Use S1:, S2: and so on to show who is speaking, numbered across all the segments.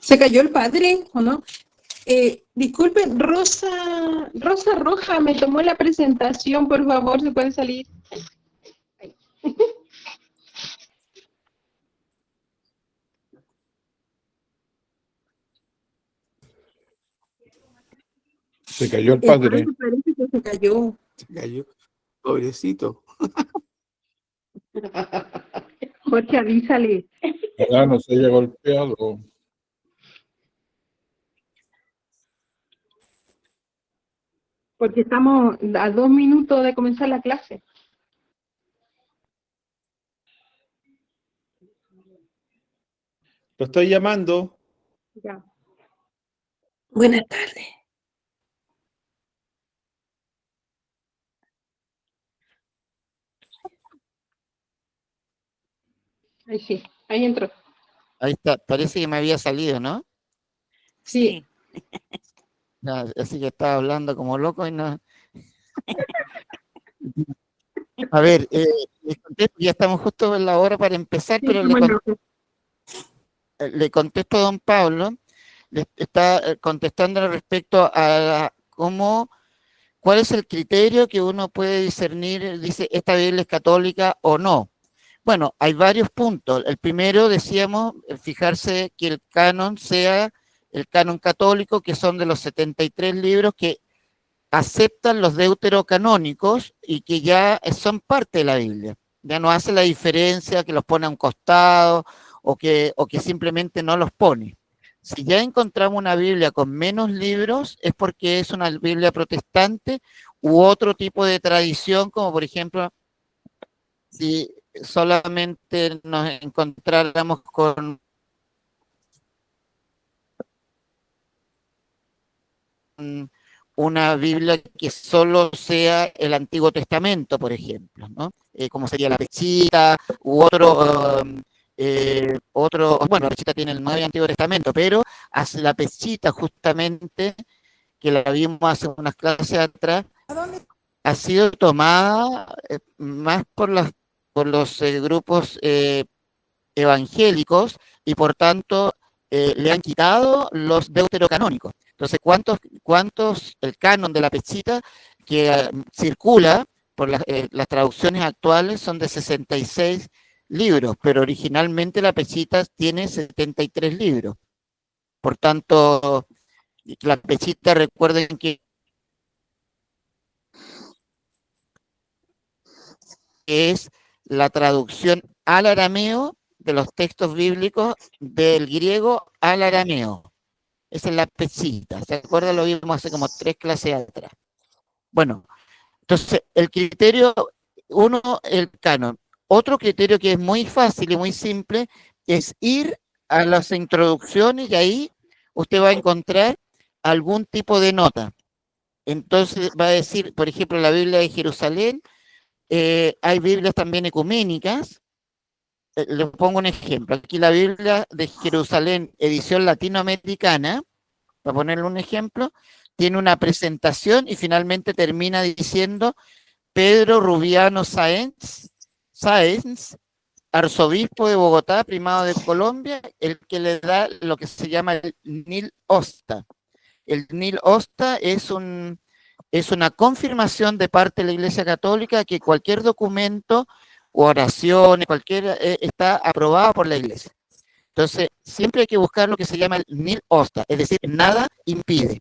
S1: ¿Se cayó el padre o no? Disculpen, Rosa Roja me tomó la presentación, por favor, ¿se puede salir?
S2: Se cayó el
S1: El
S2: padre.
S1: padre parece que se cayó.
S3: Se cayó. Pobrecito.
S1: Jorge, avísale.
S2: Ya no se haya golpeado.
S1: Porque estamos a 2 minutos de comenzar la clase.
S3: Lo estoy llamando.
S1: Ya.
S4: Buenas tardes.
S1: Ahí sí, ahí entró.
S5: Ahí está, parece que me había salido, ¿no?
S1: Sí.
S5: No, así que estaba hablando como loco y no. A ver, les contesto, ya estamos justo en la hora para empezar,
S1: Sí,
S5: pero
S1: bueno,
S5: le contesto a don Pablo, le está contestando respecto a cómo, cuál es el criterio que uno puede discernir, dice, esta Biblia es católica o no. Bueno, hay varios puntos. El primero, decíamos, fijarse que el canon sea el canon católico, que son de los 73 libros que aceptan los deuterocanónicos y que ya son parte de la Biblia. Ya no hace la diferencia que los pone a un costado o que simplemente no los pone. Si ya encontramos una Biblia con menos libros, es porque es una Biblia protestante u otro tipo de tradición, como por ejemplo, si solamente nos encontráramos con una Biblia que solo sea el Antiguo Testamento, por ejemplo, ¿no? Como sería la Pesita u bueno, la Pesita tiene el Nuevo y Antiguo Testamento, pero hace la Pesita justamente, que la vimos hace unas clases atrás, ha sido tomada más por los grupos evangélicos y por tanto le han quitado los deuterocanónicos. Entonces, ¿cuántos el canon de la Pesita que circula por las traducciones actuales son de 66 libros, pero originalmente la Pesita tiene 73 libros. Por tanto, la Pesita, recuerden que es la traducción al arameo de los textos bíblicos del griego al arameo. Esa es la Pesita. ¿Se acuerdan? Lo vimos hace como 3 clases atrás. Bueno, entonces el criterio, uno, el canon. Otro criterio que es muy fácil y muy simple es ir a las introducciones y ahí usted va a encontrar algún tipo de nota. Entonces va a decir, por ejemplo, la Biblia de Jerusalén, hay Biblias también ecuménicas. Les pongo un ejemplo. Aquí la Biblia de Jerusalén, edición latinoamericana, para ponerle un ejemplo, tiene una presentación y finalmente termina diciendo Pedro Rubiano Sáenz, arzobispo de Bogotá, primado de Colombia, el que le da lo que se llama el Nil Osta. El Nil Osta es una confirmación de parte de la Iglesia Católica que cualquier documento o oración, está aprobada por la Iglesia. Entonces, siempre hay que buscar lo que se llama el Nil Osta, es decir, nada impide.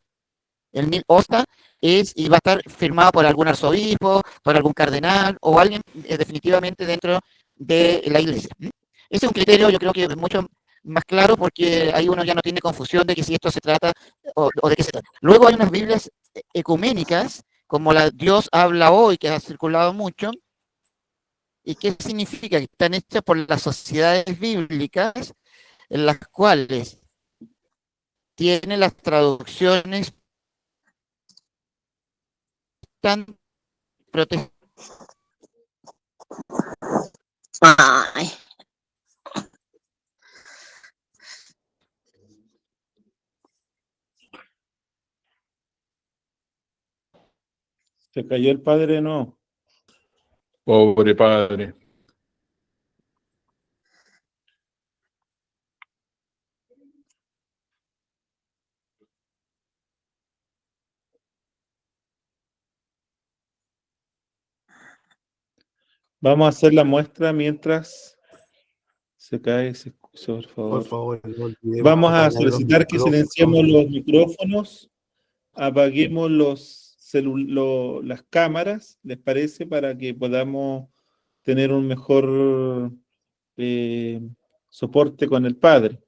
S5: El Nil Osta y va a estar firmado por algún arzobispo, por algún cardenal o alguien definitivamente dentro de la Iglesia. Ese es un criterio, yo creo que es mucho más claro porque ahí uno ya no tiene confusión de que si esto se trata o de qué se trata. Luego hay unas Biblias ecuménicas, como la Dios habla hoy, que ha circulado mucho. ¿Y qué significa? Que están hechas por las sociedades bíblicas en las cuales tiene las traducciones tan protegidas.
S4: Ay.
S3: ¿Se cayó el padre? No.
S2: Pobre padre.
S3: Vamos a hacer la muestra mientras se cae ese curso, por
S6: Por
S3: favor.
S6: favor, no olvidemos
S3: Vamos a
S6: apagar los
S3: solicitar que
S6: micrófonos.
S3: silenciemos los micrófonos, apaguemos las cámaras, ¿les parece? Para que podamos tener un mejor soporte con el Padre.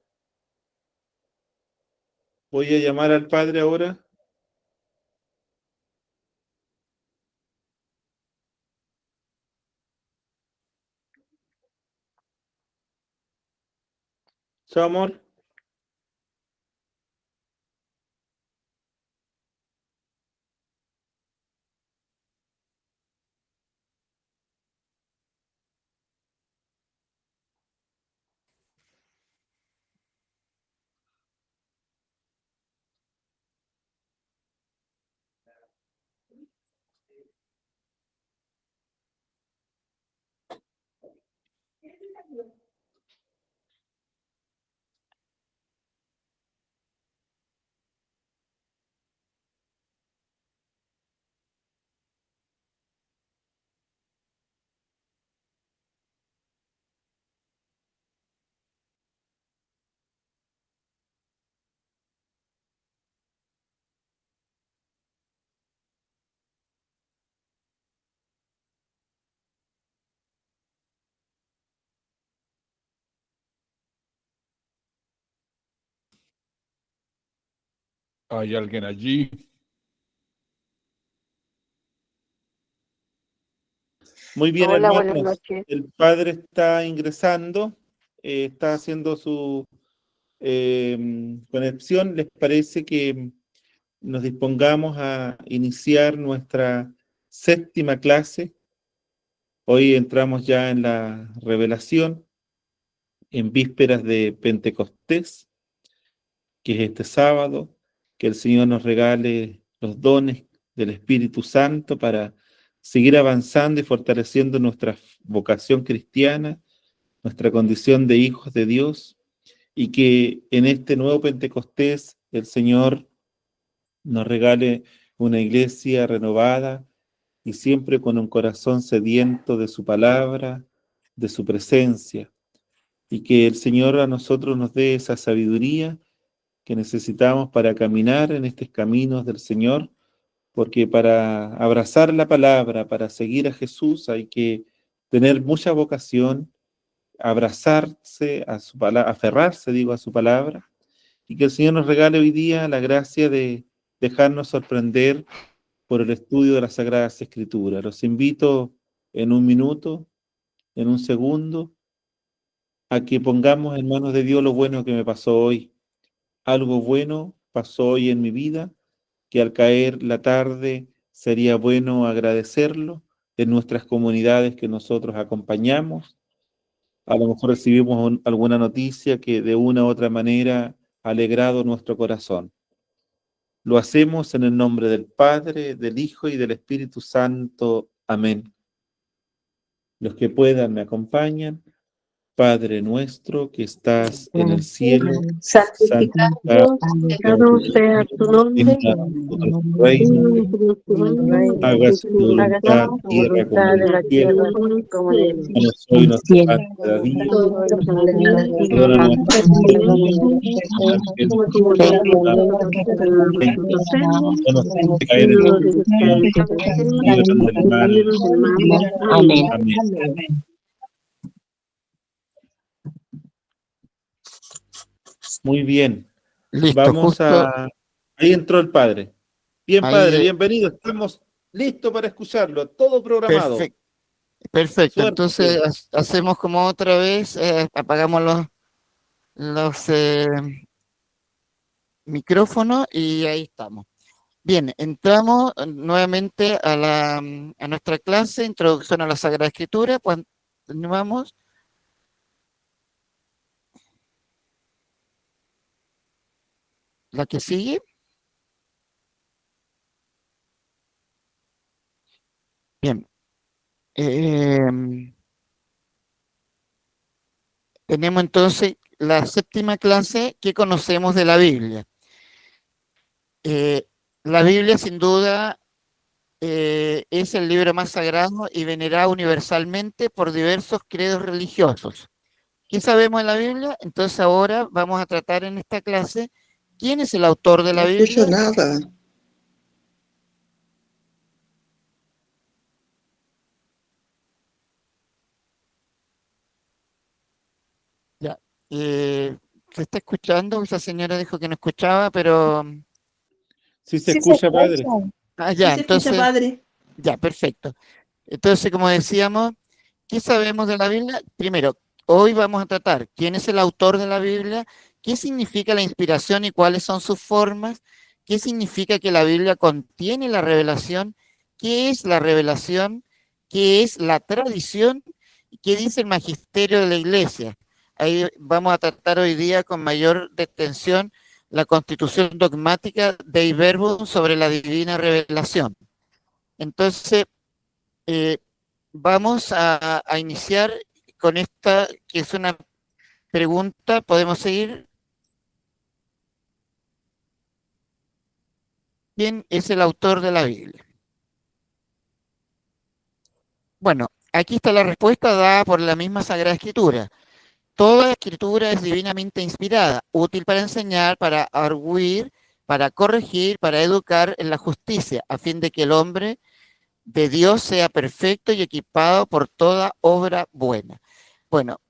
S3: Voy a llamar al Padre ahora. Chao, amor.
S2: ¿Hay alguien allí?
S3: Muy bien,
S4: Hola, buenas
S3: hermanos.
S4: noches.
S3: El Padre está ingresando, está haciendo su conexión. ¿Les parece que nos dispongamos a iniciar nuestra 7ª clase? Hoy entramos ya en la revelación, en vísperas de Pentecostés, que es este sábado. Que el Señor nos regale los dones del Espíritu Santo para seguir avanzando y fortaleciendo nuestra vocación cristiana, nuestra condición de hijos de Dios, y que en este nuevo Pentecostés el Señor nos regale una iglesia renovada y siempre con un corazón sediento de su palabra, de su presencia, y que el Señor a nosotros nos dé esa sabiduría que necesitamos para caminar en estos caminos del Señor, porque para abrazar la palabra, para seguir a Jesús, hay que tener mucha vocación, abrazarse a su palabra, aferrarse, digo, a su palabra, y que el Señor nos regale hoy día la gracia de dejarnos sorprender por el estudio de las Sagradas Escrituras. Los invito en un minuto, en un segundo, a que pongamos en manos de Dios lo bueno que me pasó hoy. Algo bueno pasó hoy en mi vida, que al caer la tarde sería bueno agradecerlo en nuestras comunidades que nosotros acompañamos. A lo mejor recibimos alguna noticia que de una u otra manera ha alegrado nuestro corazón. Lo hacemos en el nombre del Padre, del Hijo y del Espíritu Santo. Amén. Los que puedan me acompañan. Padre nuestro que estás en el cielo,
S4: Santificado sea tu nombre,
S3: venga a nosotros tu reino, hágase tu voluntad, tierra como en el cielo. Danos hoy nuestro pan de cada día, perdona nuestras no nos dejes caer en la tentación, líbranos del mal.
S4: Amén.
S3: Amén. Muy bien.
S5: Listo,
S3: Vamos
S5: justo
S3: a... Ahí entró el Padre. Bien,
S5: ahí,
S3: Padre, bienvenido. Estamos listos para escucharlo. Todo programado.
S5: perfecto.
S3: Suerte.
S5: Entonces hacemos como otra vez, apagamos los micrófonos y ahí estamos. Bien, entramos nuevamente a nuestra clase, Introducción a la Sagrada Escritura. Continuamos. La que sigue. Bien. Tenemos entonces la 7ª clase que conocemos de la Biblia. La Biblia, sin duda, es el libro más sagrado y venerado universalmente por diversos credos religiosos. ¿Qué sabemos de la Biblia? Entonces ahora vamos a tratar en esta clase quién es el autor de la
S6: No escucho
S5: Biblia.
S6: nada.
S5: Ya. ¿Se está escuchando? Esa señora dijo que no escuchaba, pero...
S3: Sí se escucha, padre.
S5: Ah,
S1: Sí
S5: ya,
S1: se escucha,
S5: entonces,
S1: padre.
S5: ya, perfecto. Entonces, como decíamos, ¿qué sabemos de la Biblia? Primero, hoy vamos a tratar quién es el autor de la Biblia, qué significa la inspiración y cuáles son sus formas, qué significa que la Biblia contiene la revelación, qué es la revelación, qué es la tradición y qué dice el magisterio de la Iglesia. Ahí vamos a tratar hoy día con mayor detención la constitución dogmática de Verbum sobre la divina revelación. Entonces, vamos a iniciar con esta, que es una pregunta. ¿Podemos seguir? ¿Quién es el autor de la Biblia? Bueno, aquí está la respuesta dada por la misma Sagrada Escritura. Toda escritura es divinamente inspirada, útil para enseñar, para arguir, para corregir, para educar en la justicia, a fin de que el hombre de Dios sea perfecto y equipado por toda obra buena. Bueno,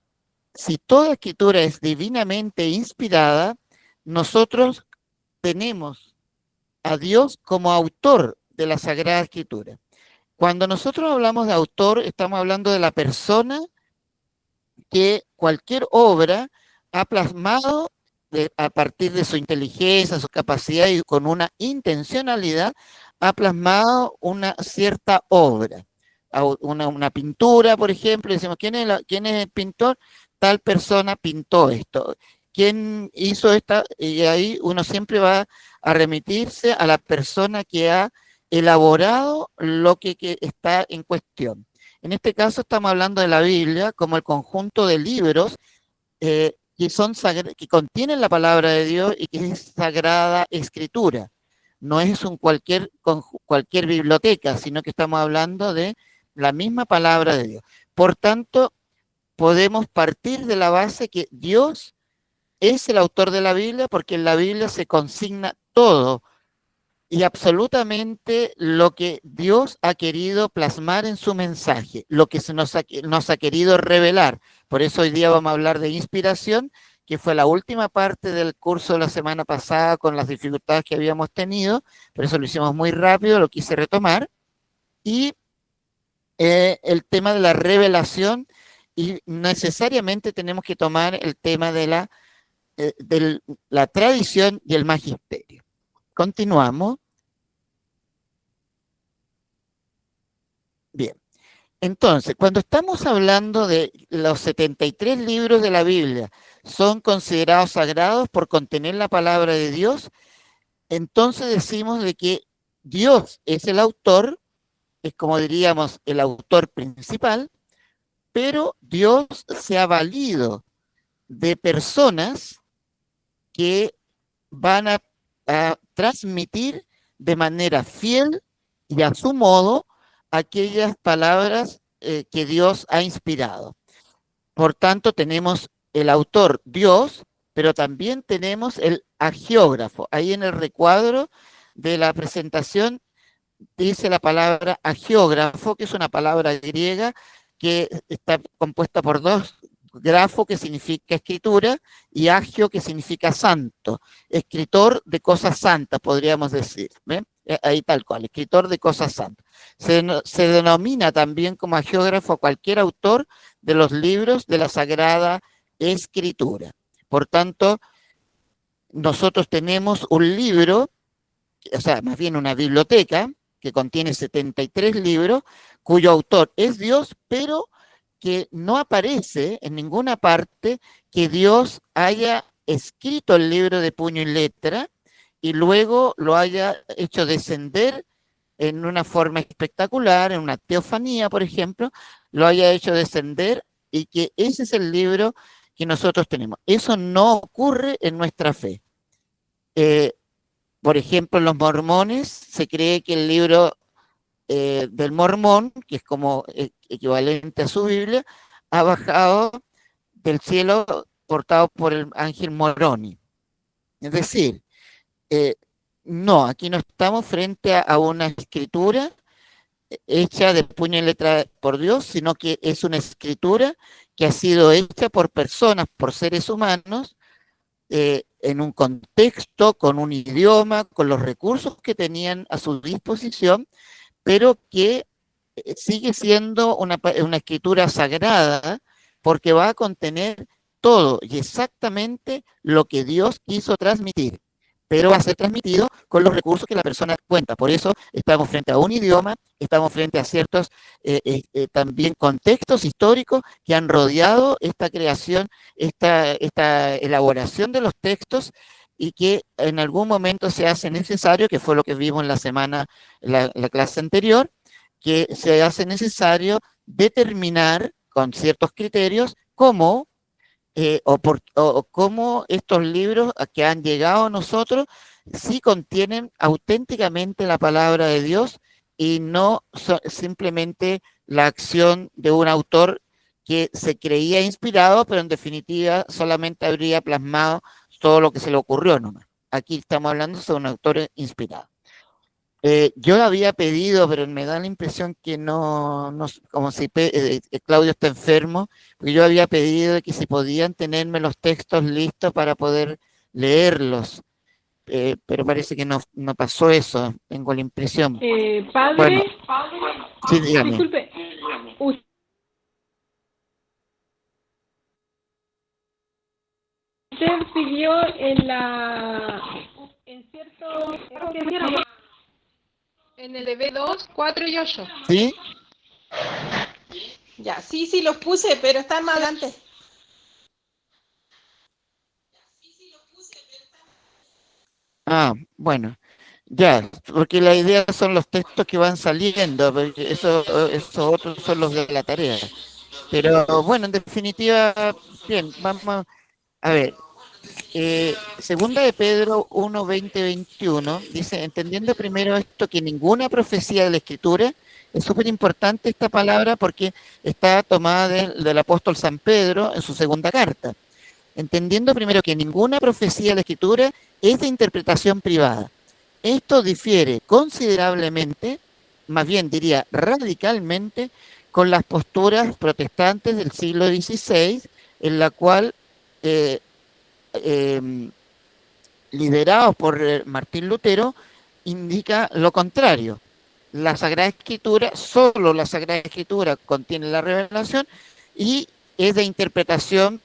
S5: si toda escritura es divinamente inspirada, nosotros tenemos a Dios como autor de la Sagrada Escritura. Cuando nosotros hablamos de autor, estamos hablando de la persona que cualquier obra ha plasmado a partir de su inteligencia, su capacidad y con una intencionalidad, ha plasmado una cierta obra. Una pintura, por ejemplo, decimos, ¿quién es el pintor? Tal persona pintó esto. ¿Quién hizo esta? Y ahí uno siempre va a remitirse a la persona que ha elaborado lo que está en cuestión. En este caso estamos hablando de la Biblia como el conjunto de libros que contienen la palabra de Dios y que es sagrada escritura. No es cualquier biblioteca, sino que estamos hablando de la misma palabra de Dios. Por tanto, podemos partir de la base que Dios es el autor de la Biblia, porque en la Biblia se consigna todo y absolutamente lo que Dios ha querido plasmar en su mensaje, lo que nos ha querido revelar. Por eso hoy día vamos a hablar de inspiración, que fue la última parte del curso de la semana pasada con las dificultades que habíamos tenido, por eso lo hicimos muy rápido, lo quise retomar. Y el tema de la revelación, y necesariamente tenemos que tomar el tema de la tradición y el magisterio. Continuamos. Bien, entonces, cuando estamos hablando de los 73 libros de la Biblia, son considerados sagrados por contener la palabra de Dios, entonces decimos de que Dios es el autor, es como diríamos el autor principal, pero Dios se ha valido de personas que van a transmitir de manera fiel y a su modo aquellas palabras que Dios ha inspirado. Por tanto, tenemos el autor Dios, pero también tenemos el agiógrafo. Ahí en el recuadro de la presentación dice la palabra agiógrafo, que es una palabra griega que está compuesta por dos: grafo, que significa escritura, y agio, que significa santo. Escritor de cosas santas, podríamos decir. ¿Ven? Ahí tal cual, escritor de cosas santas. Se denomina también como agiógrafo a cualquier autor de los libros de la Sagrada Escritura. Por tanto, nosotros tenemos un libro, o sea, más bien una biblioteca, que contiene 73 libros, cuyo autor es Dios, pero que no aparece en ninguna parte que Dios haya escrito el libro de puño y letra y luego lo haya hecho descender en una forma espectacular, en una teofanía, por ejemplo, lo haya hecho descender y que ese es el libro que nosotros tenemos. Eso no ocurre en nuestra fe. Por ejemplo, en los mormones se cree que el libro del Mormón, que es como equivalente a su Biblia, ha bajado del cielo portado por el ángel Moroni. Es decir, no, aquí no estamos frente a una escritura hecha de puño y letra por Dios, sino que es una escritura que ha sido hecha por personas, por seres humanos, en un contexto, con un idioma, con los recursos que tenían a su disposición, pero que sigue siendo una escritura sagrada porque va a contener todo y exactamente lo que Dios quiso transmitir, pero va a ser transmitido con los recursos que la persona cuenta. Por eso estamos frente a un idioma, estamos frente a ciertos también contextos históricos que han rodeado esta creación, esta elaboración de los textos, y que en algún momento se hace necesario, que fue lo que vimos en la semana, la clase anterior, que se hace necesario determinar con ciertos criterios cómo cómo estos libros que han llegado a nosotros sí contienen auténticamente la palabra de Dios y no simplemente la acción de un autor que se creía inspirado, pero en definitiva solamente habría plasmado todo lo que se le ocurrió nomás. Aquí estamos hablando de un autor inspirado. Yo había pedido, pero me da la impresión que no como si Claudio está enfermo, porque yo había pedido que si podían tenerme los textos listos para poder leerlos, pero parece que no pasó eso, tengo la impresión.
S1: Padre,
S5: Bueno, sí, dígame.
S1: disculpe, usted pidió en cierto, en el de B2, 4 y 8.
S5: ¿Sí?
S6: Ya, sí, los puse, pero están más adelante.
S5: Ah, bueno, ya, porque la idea son los textos que van saliendo, porque esos otros son los de la tarea. Pero bueno, en definitiva, bien, vamos a ver. Segunda de Pedro 1, 20, 21 dice, entendiendo primero esto, que ninguna profecía de la Escritura, es súper importante esta palabra porque está tomada del apóstol San Pedro en su segunda carta. Entendiendo primero que ninguna profecía de la Escritura es de interpretación privada. Esto difiere considerablemente, más bien diría radicalmente, con las posturas protestantes del siglo XVI, en la cual liderados por Martín Lutero, indica lo contrario. La Sagrada Escritura, solo la Sagrada Escritura contiene la revelación y es de interpretación,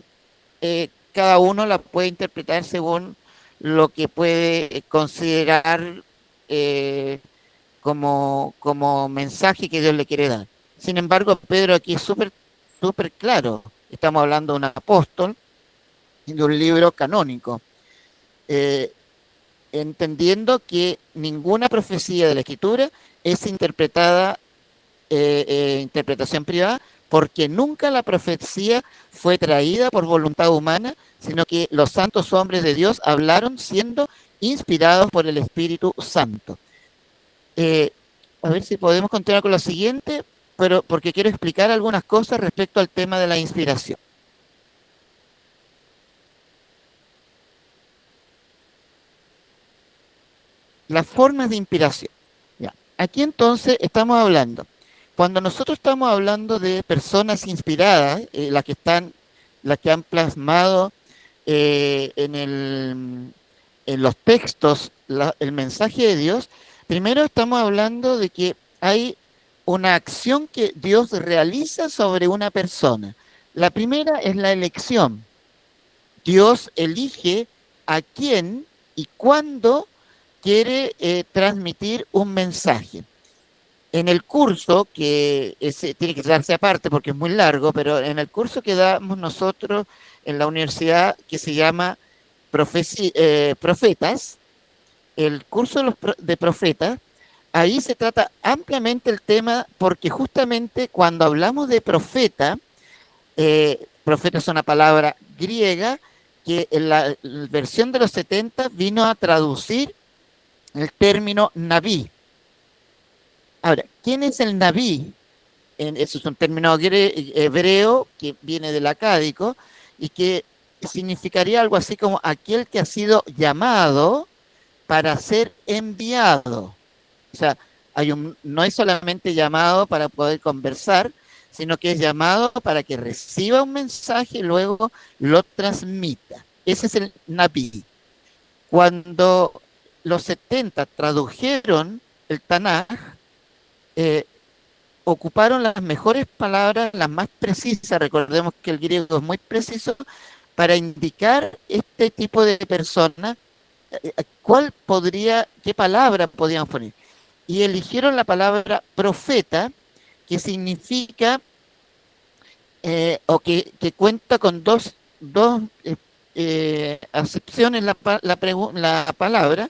S5: cada uno la puede interpretar según lo que puede considerar como mensaje que Dios le quiere dar. Sin embargo, Pedro aquí es súper claro. Estamos hablando de un apóstol, de un libro canónico, entendiendo que ninguna profecía de la Escritura es interpretación privada, porque nunca la profecía fue traída por voluntad humana, sino que los santos hombres de Dios hablaron siendo inspirados por el Espíritu Santo. A ver si podemos continuar con lo siguiente, pero porque quiero explicar algunas cosas respecto al tema de la inspiración. Las formas de inspiración. Ya. Aquí entonces estamos hablando, cuando nosotros estamos hablando de personas inspiradas, las que han plasmado en los textos el mensaje de Dios, primero estamos hablando de que hay una acción que Dios realiza sobre una persona. La primera es la elección. Dios elige a quién y cuándo quiere transmitir un mensaje. En el curso, que tiene que darse aparte porque es muy largo, pero en el curso que damos nosotros en la universidad, que se llama Profetas, el curso de profetas, ahí se trata ampliamente el tema, porque justamente cuando hablamos de profeta, profeta es una palabra griega que en la versión de los 70 vino a traducir el término Naví. Ahora, ¿quién es el Naví? Eso es un término hebreo que viene del acádico y que significaría algo así como aquel que ha sido llamado para ser enviado. O sea, no es solamente llamado para poder conversar, sino que es llamado para que reciba un mensaje y luego lo transmita. Ese es el Naví. Cuando los 70 tradujeron el Tanaj, ocuparon las mejores palabras, las más precisas, recordemos que el griego es muy preciso, para indicar este tipo de persona, qué palabra podíamos poner. Y eligieron la palabra profeta, que significa, que cuenta con dos acepciones la palabra,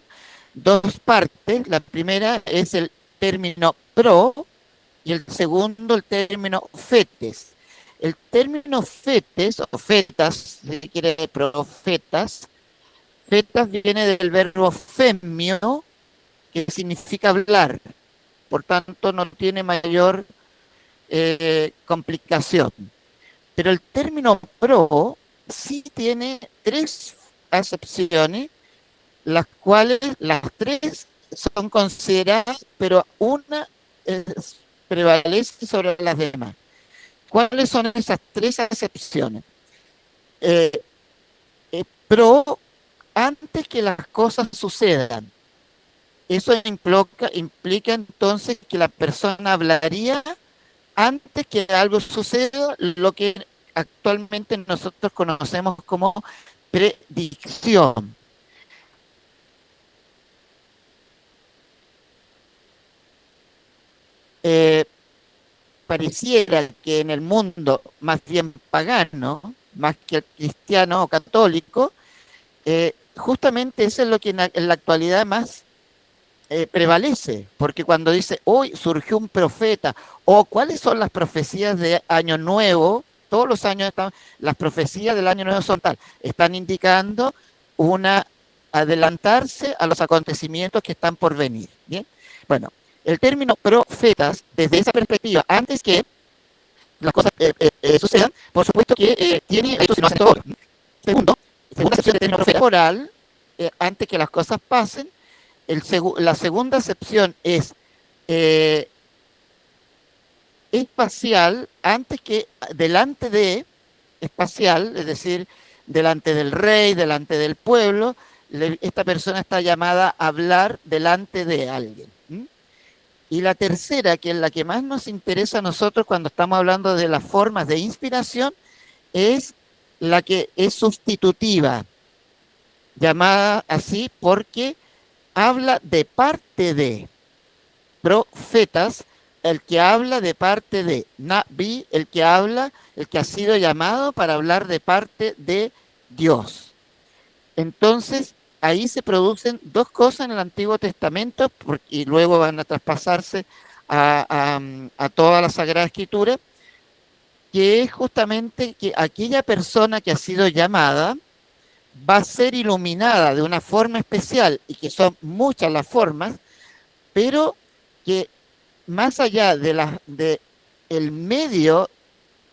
S5: dos partes. La primera es el término pro, y el segundo el término fetes. El término fetes, o fetas, si quiere profetas, fetas viene del verbo femio, que significa hablar. Por tanto, no tiene mayor complicación. Pero el término pro sí tiene tres acepciones, las cuales las tres son consideradas, pero una prevalece sobre las demás. ¿Cuáles son esas tres acepciones? Pro, antes que las cosas sucedan. Eso implica entonces que la persona hablaría antes que algo suceda, lo que actualmente nosotros conocemos como predicción. Pareciera que en el mundo más bien pagano, más que el cristiano o católico, justamente eso es lo que en la actualidad más prevalece, porque cuando dice, hoy surgió un profeta, o cuáles son las profecías de Año Nuevo, todos los años las profecías del Año Nuevo son tal, están indicando adelantarse a los acontecimientos que están por venir. Bien, bueno, el término profetas, desde esa perspectiva, antes que las cosas sucedan, por supuesto que tiene esto si no hace todo. Segunda sección de término profeta oral, antes que las cosas pasen. La segunda acepción es espacial, antes que delante de espacial, es decir, delante del rey, delante del pueblo, esta persona está llamada a hablar delante de alguien. Y la tercera, que es la que más nos interesa a nosotros cuando estamos hablando de las formas de inspiración, es la que es sustitutiva, llamada así porque habla de parte de. Profetas, el que habla de parte de. Naví, el que habla, el que ha sido llamado para hablar de parte de Dios. Entonces, ahí se producen dos cosas en el Antiguo Testamento, y luego van a traspasarse a toda la Sagrada Escritura, que es justamente que aquella persona que ha sido llamada va a ser iluminada de una forma especial, y que son muchas las formas, pero que más allá de el medio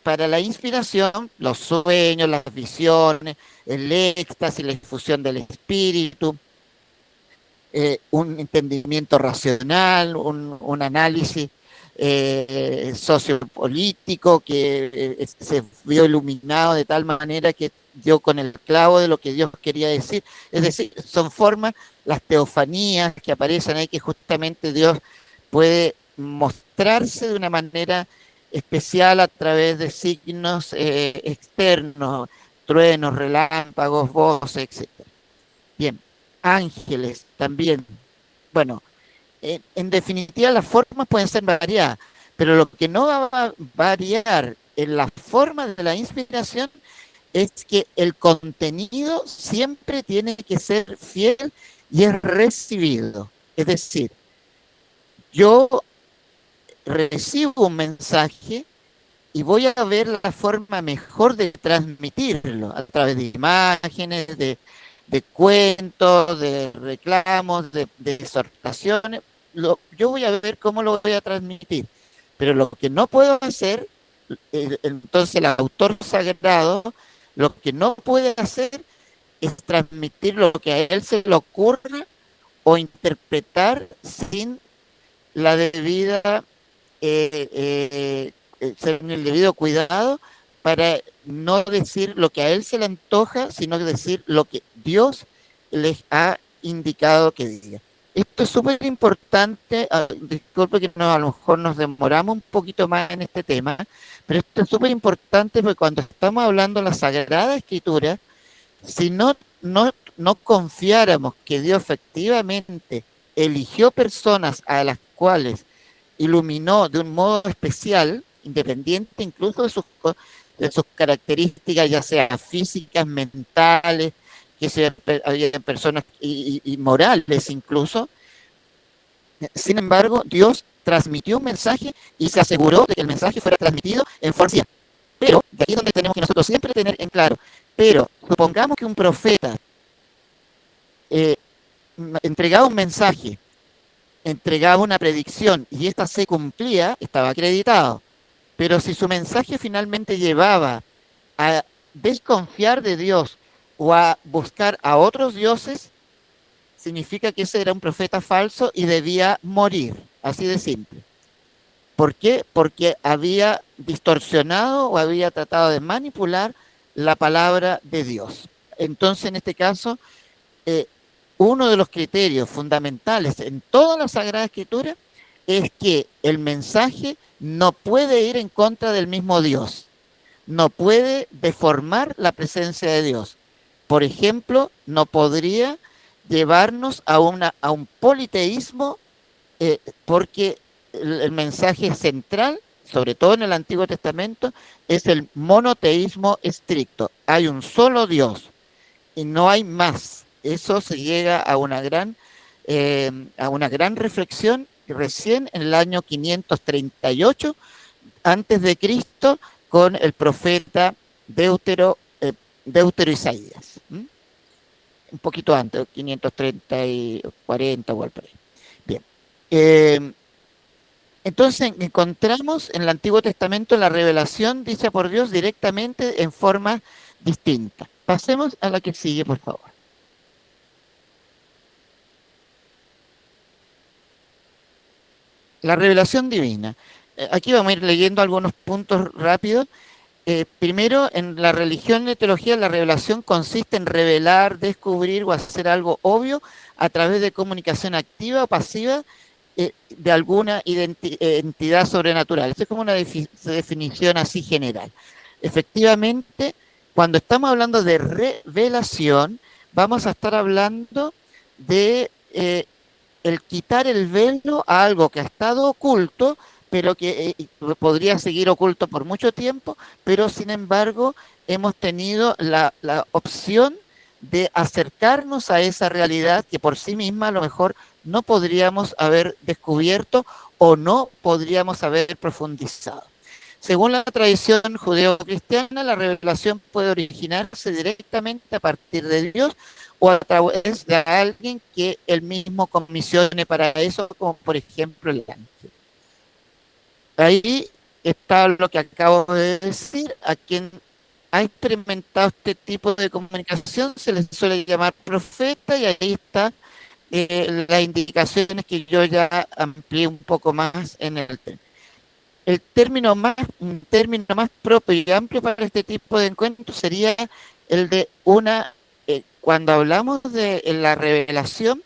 S5: para la inspiración, los sueños, las visiones, el éxtasis, la infusión del espíritu, un entendimiento racional, un análisis sociopolítico que se vio iluminado de tal manera que dio con el clavo de lo que Dios quería decir. Es decir, son formas, las teofanías que aparecen ahí, que justamente Dios puede mostrarse de una manera especial a través de signos externos, truenos, relámpagos, voces, etc. Bien, ángeles también. Bueno, en definitiva las formas pueden ser variadas, pero lo que no va a variar en la forma de la inspiración es que el contenido siempre tiene que ser fiel y es recibido. Es decir, yo recibo un mensaje y voy a ver la forma mejor de transmitirlo a través de imágenes, de cuentos, de reclamos, de exhortaciones, yo voy a ver cómo lo voy a transmitir, pero lo que no puedo hacer, entonces el autor sagrado, lo que no puede hacer es transmitir lo que a él se le ocurra o interpretar sin la debida, sin el debido cuidado, para no decir lo que a él se le antoja, sino decir lo que Dios les ha indicado que diga. Esto es súper importante, disculpe que a lo mejor nos demoramos un poquito más en este tema, pero esto es súper importante porque cuando estamos hablando de la Sagrada Escritura, si no confiáramos que Dios efectivamente eligió personas a las cuales iluminó de un modo especial, independiente incluso de sus características, ya sea físicas, mentales, que sean personas y morales incluso. Sin embargo, Dios transmitió un mensaje y se aseguró de que el mensaje fuera transmitido en forma. Pero, de aquí es donde tenemos que nosotros siempre tener en claro, pero supongamos que un profeta entregaba un mensaje, entregaba una predicción y esta se cumplía, estaba acreditado. Pero si su mensaje finalmente llevaba a desconfiar de Dios o a buscar a otros dioses, significa que ese era un profeta falso y debía morir, así de simple. ¿Por qué? Porque había distorsionado o había tratado de manipular la palabra de Dios. Entonces, en este caso, uno de los criterios fundamentales en toda la Sagrada Escritura es que el mensaje no puede ir en contra del mismo Dios, no puede deformar la presencia de Dios. Por ejemplo, no podría llevarnos a un politeísmo, porque el mensaje central, sobre todo en el Antiguo Testamento, es el monoteísmo estricto. Hay un solo Dios y no hay más. Eso se llega a una gran reflexión recién en el año 538 antes de Cristo con el profeta Deutero Isaías. Un poquito antes, 530 y 40 o por ahí. Bien. Entonces encontramos en el Antiguo Testamento la revelación dicha por Dios directamente en forma distinta. Pasemos a la que sigue, por favor. La revelación divina. Aquí vamos a ir leyendo algunos puntos rápidos. Primero, en la religión y la teología, la revelación consiste en revelar, descubrir o hacer algo obvio a través de comunicación activa o pasiva de alguna entidad sobrenatural. Esa es como una definición así general. Efectivamente, cuando estamos hablando de revelación, vamos a estar hablando de el quitar el velo a algo que ha estado oculto, pero que podría seguir oculto por mucho tiempo, pero sin embargo hemos tenido la opción de acercarnos a esa realidad que por sí misma a lo mejor no podríamos haber descubierto o no podríamos haber profundizado. Según la tradición judeo-cristiana, la revelación puede originarse directamente a partir de Dios o a través de alguien que él mismo comisione para eso, como por ejemplo el ángel. Ahí está lo que acabo de decir. A quien ha experimentado este tipo de comunicación se les suele llamar profeta, y ahí está las indicaciones que yo ya amplié un poco más en el tema. Un término más propio y amplio para este tipo de encuentros sería el de cuando hablamos de la revelación,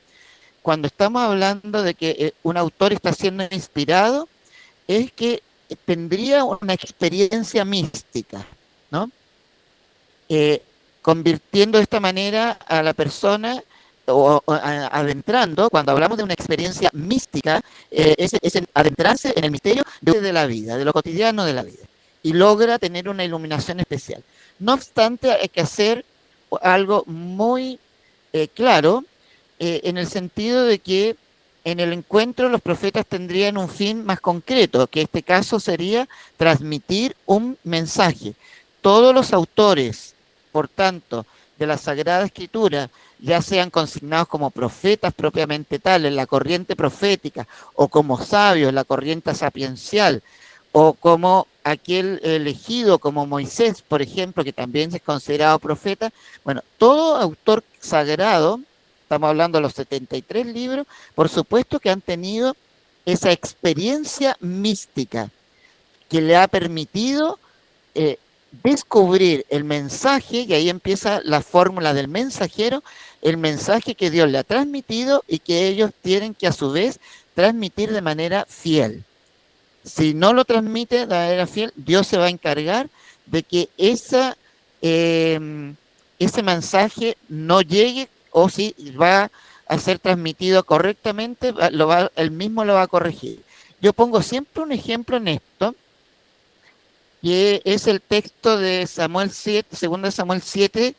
S5: cuando estamos hablando de que un autor está siendo inspirado, es que tendría una experiencia mística, ¿no? Convirtiendo de esta manera a la persona o adentrando, cuando hablamos de una experiencia mística, es adentrarse en el misterio de la vida, de lo cotidiano de la vida, y logra tener una iluminación especial. No obstante, hay que hacer algo muy claro, en el sentido de que en el encuentro los profetas tendrían un fin más concreto, que en este caso sería transmitir un mensaje. Todos los autores, por tanto, de la Sagrada Escritura, ya sean consignados como profetas propiamente tal, en la corriente profética, o como sabios, en la corriente sapiencial, o como aquel elegido como Moisés, por ejemplo, que también es considerado profeta. Bueno, todo autor sagrado, estamos hablando de los 73 libros, por supuesto que han tenido esa experiencia mística que le ha permitido descubrir el mensaje, y ahí empieza la fórmula del mensajero, el mensaje que Dios le ha transmitido y que ellos tienen que a su vez transmitir de manera fiel. Si no lo transmite de manera fiel, Dios se va a encargar de que ese mensaje no llegue, o si va a ser transmitido correctamente, él mismo lo va a corregir. Yo pongo siempre un ejemplo en esto, que es el texto de Samuel 7, 2 Samuel 7,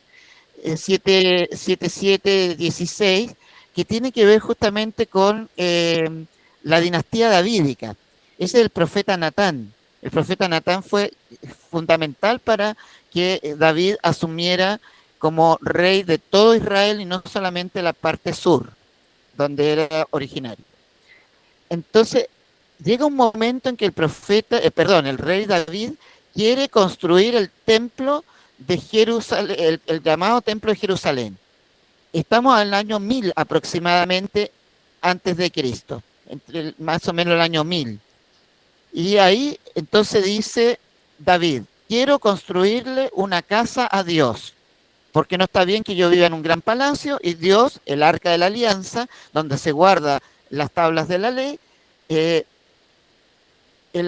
S5: 7, 16, que tiene que ver justamente con la dinastía davídica. Ese es el profeta Natán. El profeta Natán fue fundamental para que David asumiera como rey de todo Israel y no solamente la parte sur, donde era originario. Entonces, llega un momento en que el rey David quiere construir el templo de Jerusalén, el llamado templo de Jerusalén. Estamos en el año 1000 aproximadamente antes de Cristo, más o menos el año 1000. Y ahí entonces dice David, quiero construirle una casa a Dios, porque no está bien que yo viva en un gran palacio y Dios, el arca de la alianza, donde se guardan las tablas de la ley, el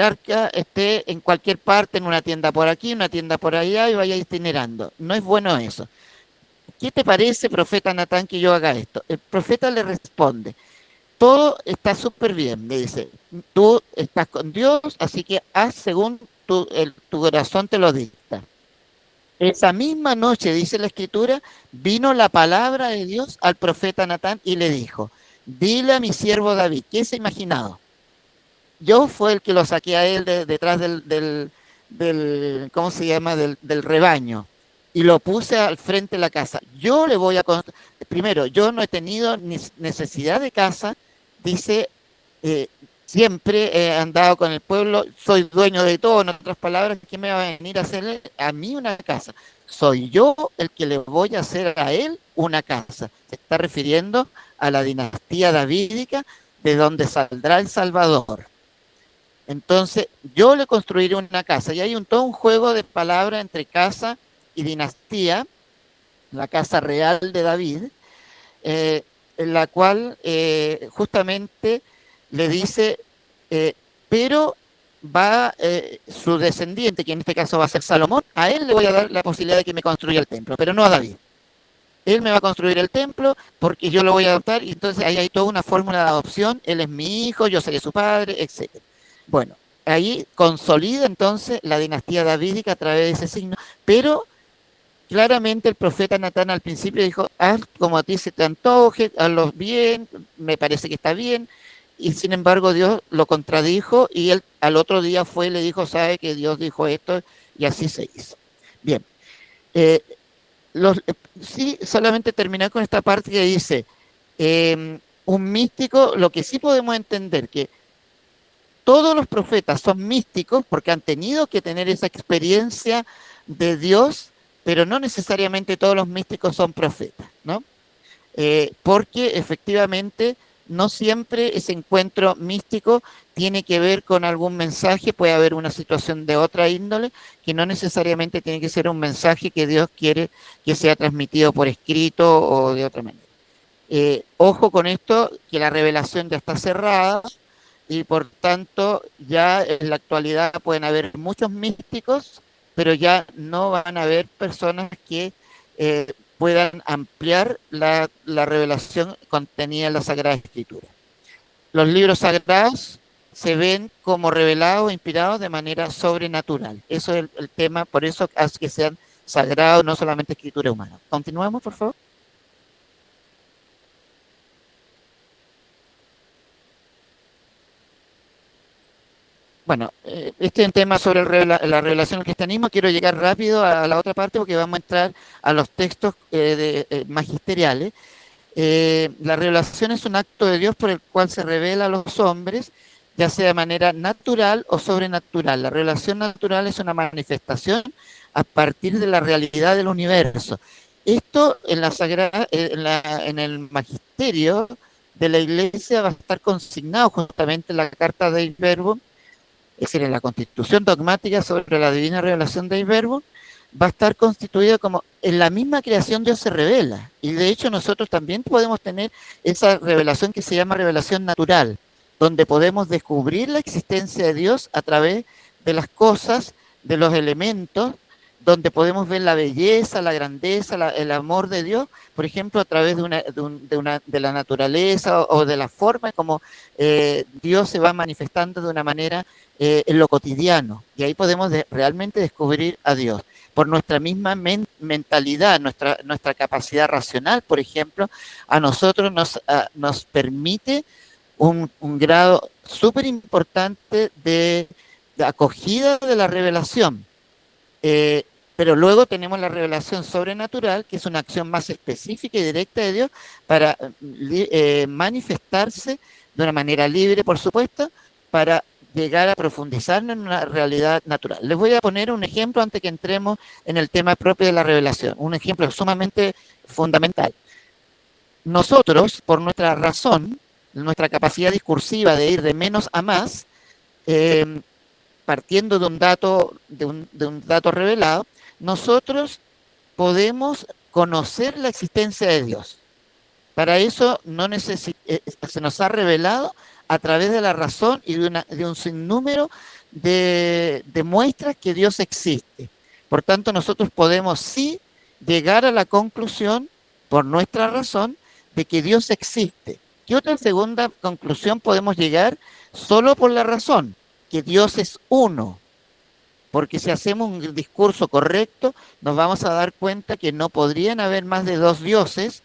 S5: arca esté en cualquier parte, en una tienda por aquí, una tienda por allá, y vaya itinerando. No es bueno eso. ¿Qué te parece, profeta Natán, que yo haga esto? El profeta le responde, todo está súper bien, le dice, tú estás con Dios, así que haz según tu corazón te lo dicta. Esa misma noche, dice la Escritura, vino la palabra de Dios al profeta Natán y le dijo, dile a mi siervo David, ¿qué se ha imaginado? Yo fue el que lo saqué a él detrás del ¿cómo se llama? Del rebaño, y lo puse al frente de la casa. Yo le voy a... Primero, yo no he tenido necesidad de casa, dice, siempre he andado con el pueblo, soy dueño de todo, en otras palabras, ¿quién me va a venir a hacer a mí una casa? Soy yo el que le voy a hacer a él una casa. Se está refiriendo a la dinastía davídica, de donde saldrá el Salvador. Entonces, yo le construiré una casa, y hay todo un juego de palabras entre casa y dinastía, la casa real de David, en la cual justamente le dice, pero va su descendiente, que en este caso va a ser Salomón, a él le voy a dar la posibilidad de que me construya el templo, pero no a David. Él me va a construir el templo porque yo lo voy a adoptar, y entonces ahí hay toda una fórmula de adopción, él es mi hijo, yo seré su padre, etc. Bueno, ahí consolida entonces la dinastía davídica a través de ese signo, pero claramente el profeta Natán al principio dijo, haz como a ti se te antoje, hazlo bien, me parece que está bien, y sin embargo Dios lo contradijo, y él al otro día fue y le dijo, sabe que Dios dijo esto, y así se hizo. Bien, sí, solamente terminar con esta parte que dice, un místico, lo que sí podemos entender, que todos los profetas son místicos porque han tenido que tener esa experiencia de Dios, pero no necesariamente todos los místicos son profetas, ¿no? Porque efectivamente no siempre ese encuentro místico tiene que ver con algún mensaje, puede haber una situación de otra índole, que no necesariamente tiene que ser un mensaje que Dios quiere que sea transmitido por escrito o de otra manera. Ojo con esto, que la revelación ya está cerrada, y por tanto ya en la actualidad pueden haber muchos místicos, pero ya no van a haber personas que puedan ampliar la revelación contenida en la Sagrada Escritura. Los libros sagrados se ven como revelados e inspirados de manera sobrenatural. Eso es el tema, por eso hace que sean sagrados, no solamente escritura humana. Continuamos, por favor. Bueno, este es un tema sobre la revelación del cristianismo. Quiero llegar rápido a la otra parte porque vamos a entrar a los textos magisteriales. La revelación es un acto de Dios por el cual se revela a los hombres, ya sea de manera natural o sobrenatural. La revelación natural es una manifestación a partir de la realidad del universo. Esto en la sagrada, en el magisterio de la Iglesia va a estar consignado justamente en la Carta Dei Verbum, es decir, en la Constitución dogmática sobre la divina revelación Dei Verbum, va a estar constituida como en la misma creación Dios se revela. Y de hecho nosotros también podemos tener esa revelación que se llama revelación natural, donde podemos descubrir la existencia de Dios a través de las cosas, de los elementos, donde podemos ver la belleza, la grandeza, el amor de Dios, por ejemplo, a través de la naturaleza o de la forma como Dios se va manifestando de una manera en lo cotidiano. Y ahí podemos realmente descubrir a Dios por nuestra misma mentalidad, nuestra capacidad racional, por ejemplo, a nosotros nos permite un grado súper importante de acogida de la revelación. Pero luego tenemos la revelación sobrenatural, que es una acción más específica y directa de Dios para manifestarse de una manera libre, por supuesto, para llegar a profundizar en una realidad natural. Les voy a poner un ejemplo antes que entremos en el tema propio de la revelación, un ejemplo sumamente fundamental. Nosotros, por nuestra razón, nuestra capacidad discursiva de ir de menos a más, partiendo de un dato revelado, nosotros podemos conocer la existencia de Dios. Para eso se nos ha revelado a través de la razón y de un sinnúmero de muestras que Dios existe. Por tanto, nosotros podemos sí llegar a la conclusión, por nuestra razón, de que Dios existe. ¿Qué otra segunda conclusión podemos llegar solo por la razón? Que Dios es uno. Porque si hacemos un discurso correcto, nos vamos a dar cuenta que no podrían haber más de dos dioses,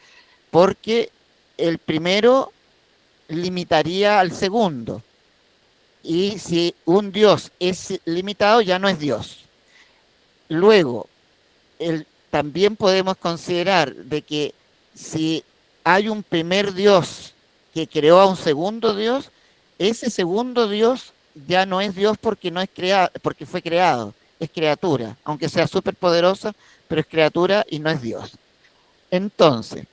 S5: porque el primero limitaría al segundo. Y si un Dios es limitado, ya no es Dios. Luego, también podemos considerar de que si hay un primer Dios que creó a un segundo Dios, ese segundo Dios ya no es Dios porque no es creado, porque fue creado, es criatura, aunque sea súper poderosa, pero es criatura y no es Dios. Entonces,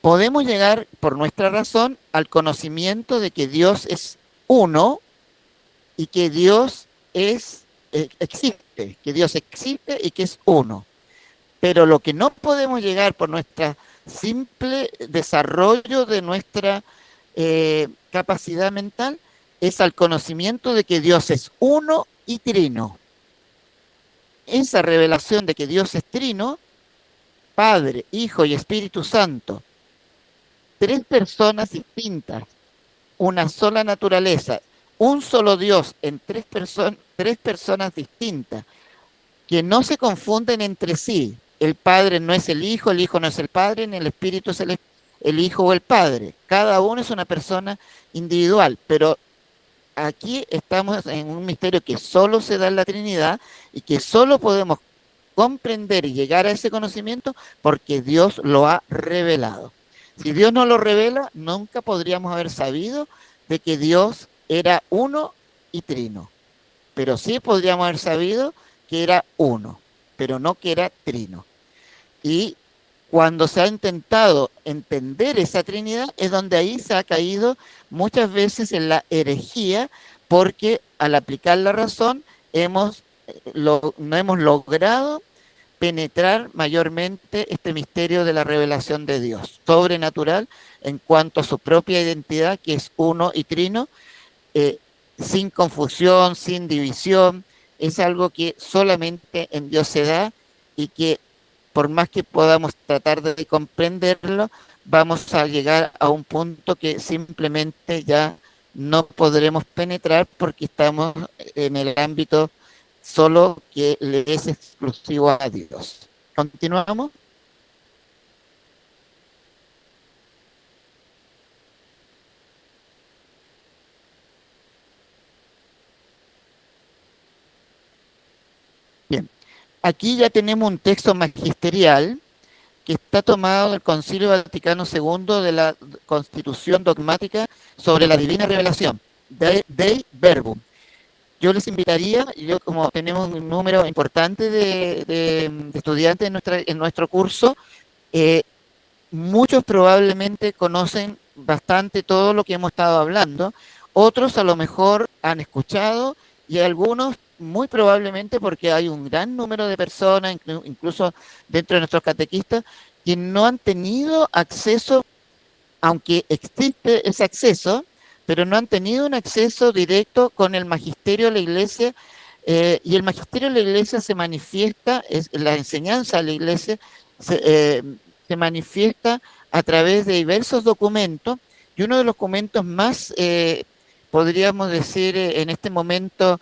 S5: podemos llegar por nuestra razón al conocimiento de que Dios es uno y que Dios existe, que Dios existe y que es uno. Pero lo que no podemos llegar por nuestro simple desarrollo de nuestra capacidad mental es al conocimiento de que Dios es uno y trino. Esa revelación de que Dios es trino, Padre, Hijo y Espíritu Santo, tres personas distintas, una sola naturaleza, un solo Dios en tres personas distintas, que no se confunden entre sí. El Padre no es el Hijo no es el Padre, ni el Espíritu es el Hijo o el Padre. Cada uno es una persona individual, pero aquí estamos en un misterio que solo se da en la Trinidad y que solo podemos comprender y llegar a ese conocimiento porque Dios lo ha revelado. Si Dios no lo revela, nunca podríamos haber sabido de que Dios era uno y trino. Pero sí podríamos haber sabido que era uno, pero no que era trino. Y cuando se ha intentado entender esa Trinidad, es donde ahí se ha caído muchas veces en la herejía, porque al aplicar la razón no hemos logrado penetrar mayormente este misterio de la revelación de Dios, sobrenatural en cuanto a su propia identidad, que es uno y trino, sin confusión, sin división. Es algo que solamente en Dios se da y que por más que podamos tratar de comprenderlo, vamos a llegar a un punto que simplemente ya no podremos penetrar porque estamos en el ámbito solo que le es exclusivo a Dios. ¿Continuamos? Aquí ya tenemos un texto magisterial que está tomado del Concilio Vaticano II de la Constitución Dogmática sobre la Divina Revelación, Dei Verbum. Yo les invitaría, como tenemos un número importante de estudiantes en nuestro curso, muchos probablemente conocen bastante todo lo que hemos estado hablando, otros a lo mejor han escuchado y algunos muy probablemente porque hay un gran número de personas, incluso dentro de nuestros catequistas, que no han tenido acceso, aunque existe ese acceso, pero no han tenido un acceso directo con el magisterio de la Iglesia, y el magisterio de la Iglesia se manifiesta, la enseñanza de la Iglesia se manifiesta a través de diversos documentos, y uno de los documentos más, podríamos decir, en este momento,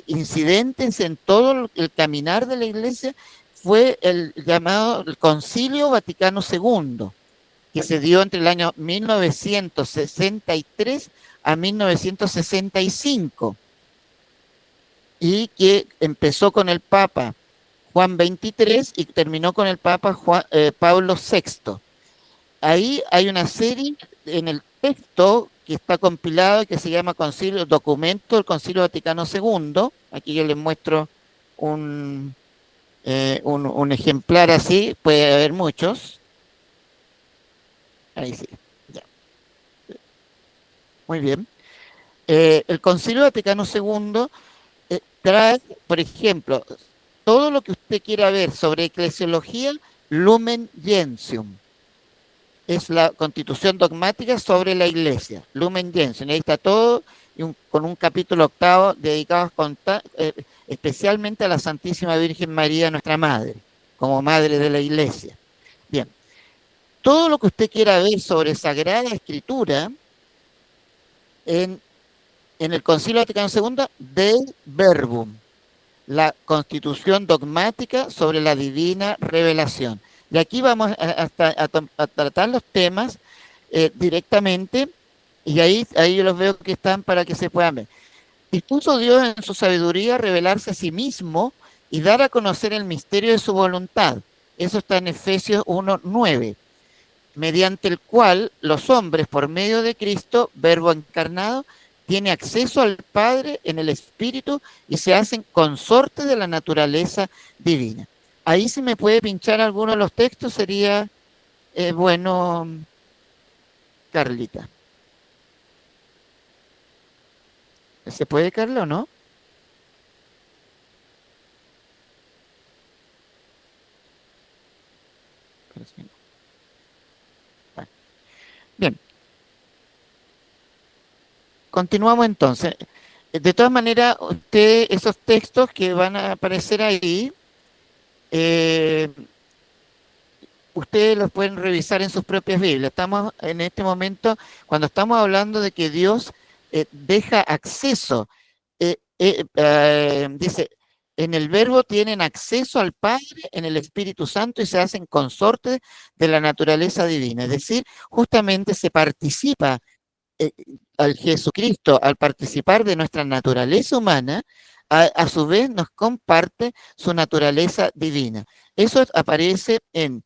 S5: incidentes en todo el caminar de la Iglesia, fue el llamado el Concilio Vaticano II, que se dio entre el año 1963 a 1965, y que empezó con el Papa Juan XXIII y terminó con el Papa Pablo VI. Ahí hay una serie en el texto que está compilado y que se llama Documento del Concilio Vaticano II. Aquí yo les muestro un ejemplar así, puede haber muchos. Ahí sí, ya. Muy bien. El Concilio Vaticano II trae, por ejemplo, todo lo que usted quiera ver sobre eclesiología, Lumen Gentium. Es la constitución dogmática sobre la Iglesia, Lumen Gentium. Ahí está todo, con un capítulo 8 dedicado especialmente a la Santísima Virgen María, nuestra Madre, como Madre de la Iglesia. Bien, todo lo que usted quiera ver sobre Sagrada Escritura en el Concilio Vaticano II, Dei Verbum, la constitución dogmática sobre la divina revelación. Y aquí vamos a tratar los temas directamente, y ahí yo los veo que están para que se puedan ver. Dispuso Dios en su sabiduría revelarse a sí mismo y dar a conocer el misterio de su voluntad. Eso está en Efesios 1:9, mediante el cual los hombres, por medio de Cristo, Verbo encarnado, tienen acceso al Padre en el Espíritu y se hacen consortes de la naturaleza divina. Ahí si me puede pinchar alguno de los textos sería bueno, Carlita. ¿Se puede, Carla, o no? Bueno. Bien. Continuamos entonces. De todas maneras, esos textos que van a aparecer ahí, ustedes los pueden revisar en sus propias Biblias. Estamos en este momento, cuando estamos hablando de que Dios deja acceso, dice, en el Verbo tienen acceso al Padre, en el Espíritu Santo, y se hacen consortes de la naturaleza divina. Es decir, justamente se participa al Jesucristo, al participar de nuestra naturaleza humana, a su vez nos comparte su naturaleza divina. Eso aparece en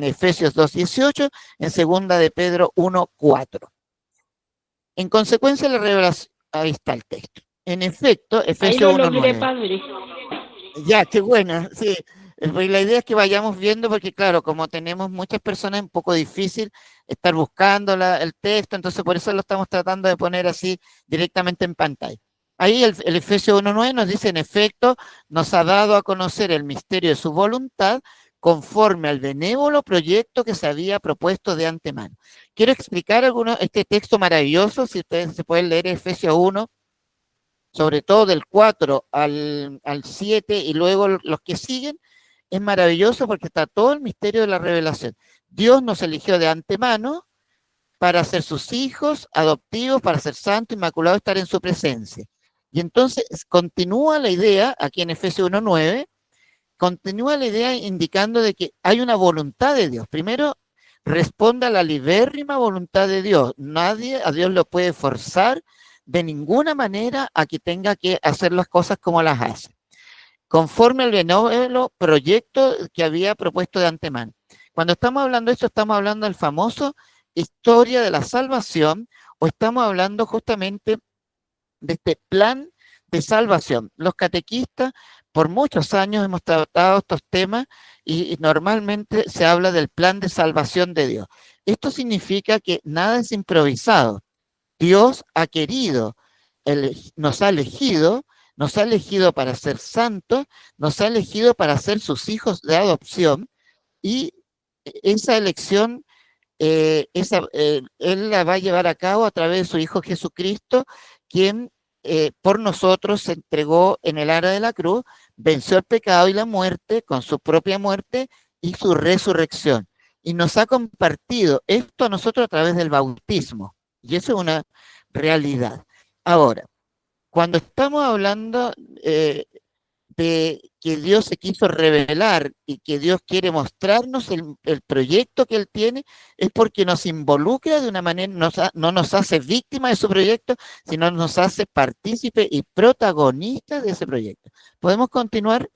S5: Efesios 2:18, en segunda de Pedro 1:4. En consecuencia, la revelación, ahí está el texto. En efecto, Efesios 1:9. Ya, qué bueno, sí. Pues la idea es que vayamos viendo, porque claro, como tenemos muchas personas, es un poco difícil estar buscando el texto, entonces por eso lo estamos tratando de poner así directamente en pantalla. Ahí el Efesios 1:9 nos dice, en efecto, nos ha dado a conocer el misterio de su voluntad conforme al benévolo proyecto que se había propuesto de antemano. Quiero explicar este texto maravilloso, si ustedes se pueden leer Efesios 1, sobre todo del 4 al 7 y luego los que siguen. Es maravilloso porque está todo el misterio de la revelación. Dios nos eligió de antemano para ser sus hijos adoptivos, para ser santos, inmaculados, estar en su presencia. Y entonces continúa la idea, aquí en Efesios 1:9, continúa la idea indicando de que hay una voluntad de Dios. Primero, responde a la libérrima voluntad de Dios. Nadie a Dios lo puede forzar de ninguna manera a que tenga que hacer las cosas como las hace. conforme al benévolo proyecto que había propuesto de antemano. Cuando estamos hablando de esto, estamos hablando del famoso historia de la salvación, o estamos hablando justamente de este plan de salvación. Los catequistas por muchos años hemos tratado estos temas y normalmente se habla del plan de salvación de Dios. Esto significa que nada es improvisado. Dios ha querido, nos ha elegido para ser santos, nos ha elegido para ser sus hijos de adopción, y esa elección Él la va a llevar a cabo a través de su Hijo Jesucristo, quien por nosotros se entregó en el ara de la cruz, venció el pecado y la muerte con su propia muerte y su resurrección. Y nos ha compartido esto a nosotros a través del bautismo. Y eso es una realidad. Ahora, cuando estamos hablando de que Dios se quiso revelar y que Dios quiere mostrarnos el proyecto que Él tiene, es porque nos involucra de una manera, no nos hace víctima de su proyecto, sino nos hace partícipe y protagonista de ese proyecto. ¿Podemos continuar?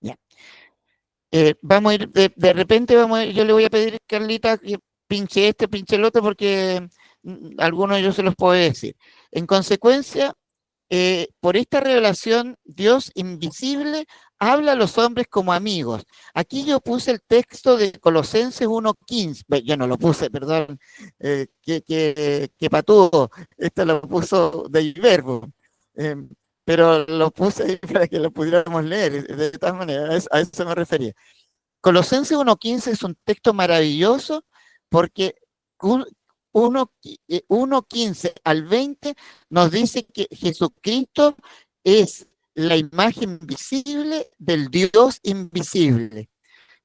S5: Ya. Vamos a ir, de repente yo le voy a pedir a Carlita que pinche este, pinche el otro, porque algunos yo se los puedo decir. En consecuencia, por esta revelación, Dios invisible habla a los hombres como amigos. Aquí yo puse el texto de Colosenses 1:15, yo no lo puse, perdón, que patudo, esto lo puso del verbo. Pero lo puse para que lo pudiéramos leer, de todas maneras, a eso me refería. Colosenses 1:15 es un texto maravilloso porque 1:15 al 20 nos dice que Jesucristo es la imagen visible del Dios invisible.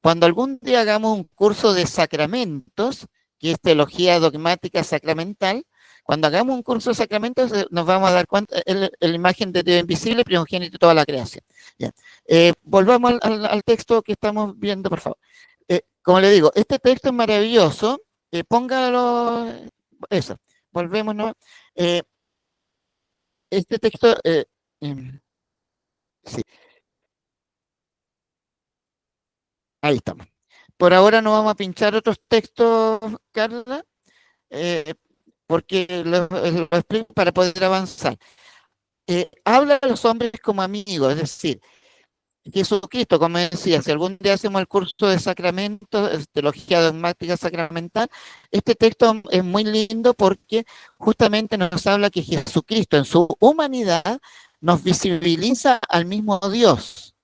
S5: Cuando algún día hagamos un curso de sacramentos, que es teología dogmática sacramental, cuando hagamos un curso de sacramentos nos vamos a dar cuenta de la imagen de Dios invisible, primogénito de toda la creación. Ya. Volvamos al texto que estamos viendo, por favor. Como le digo, este texto es maravilloso. Póngalo, eso, volvemos, ¿no? Este texto, sí, ahí estamos. Por ahora no vamos a pinchar otros textos, Carla, porque lo explico para poder avanzar. Habla a los hombres como amigos, es decir, Jesucristo, como decía, si algún día hacemos el curso de sacramentos, teología dogmática sacramental, este texto es muy lindo porque justamente nos habla que Jesucristo en su humanidad nos visibiliza al mismo Dios,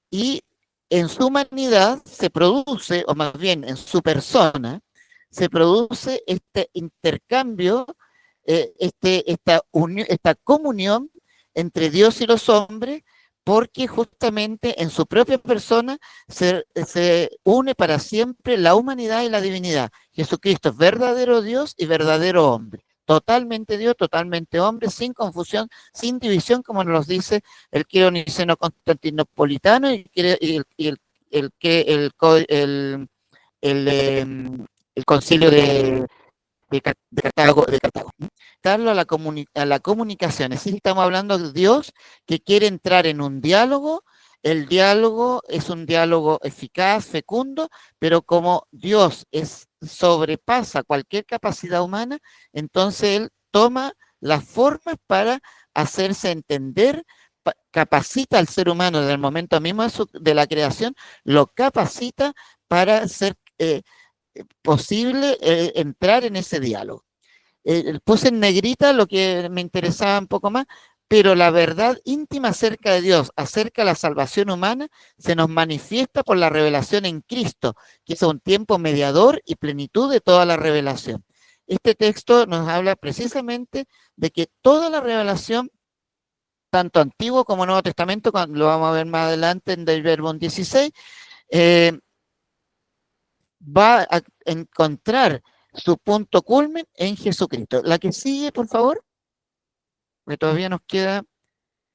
S5: y en su humanidad se produce, o más bien en su persona, se produce este intercambio, esta comunión entre Dios y los hombres, porque justamente en su propia persona se une para siempre la humanidad y la divinidad. Jesucristo es verdadero Dios y verdadero hombre. Totalmente Dios, totalmente hombre, sin confusión, sin división, como nos dice el credo niceno-constantinopolitano y el concilio de Cartago. Darlo a la comunicación. Es decir, estamos hablando de Dios que quiere entrar en un diálogo. El diálogo es un diálogo eficaz, fecundo, pero como Dios sobrepasa cualquier capacidad humana, entonces Él toma las formas para hacerse entender, capacita al ser humano desde el momento mismo de la creación, lo capacita para ser posible entrar en ese diálogo. Puse en negrita lo que me interesaba un poco más, pero la verdad íntima acerca de Dios, acerca de la salvación humana, se nos manifiesta por la revelación en Cristo, que es un tiempo mediador y plenitud de toda la revelación. Este texto nos habla precisamente de que toda la revelación, tanto Antiguo como Nuevo Testamento, lo vamos a ver más adelante en Dei Verbum 16, va a encontrar su punto culmen en Jesucristo. La que sigue, por favor, porque todavía nos queda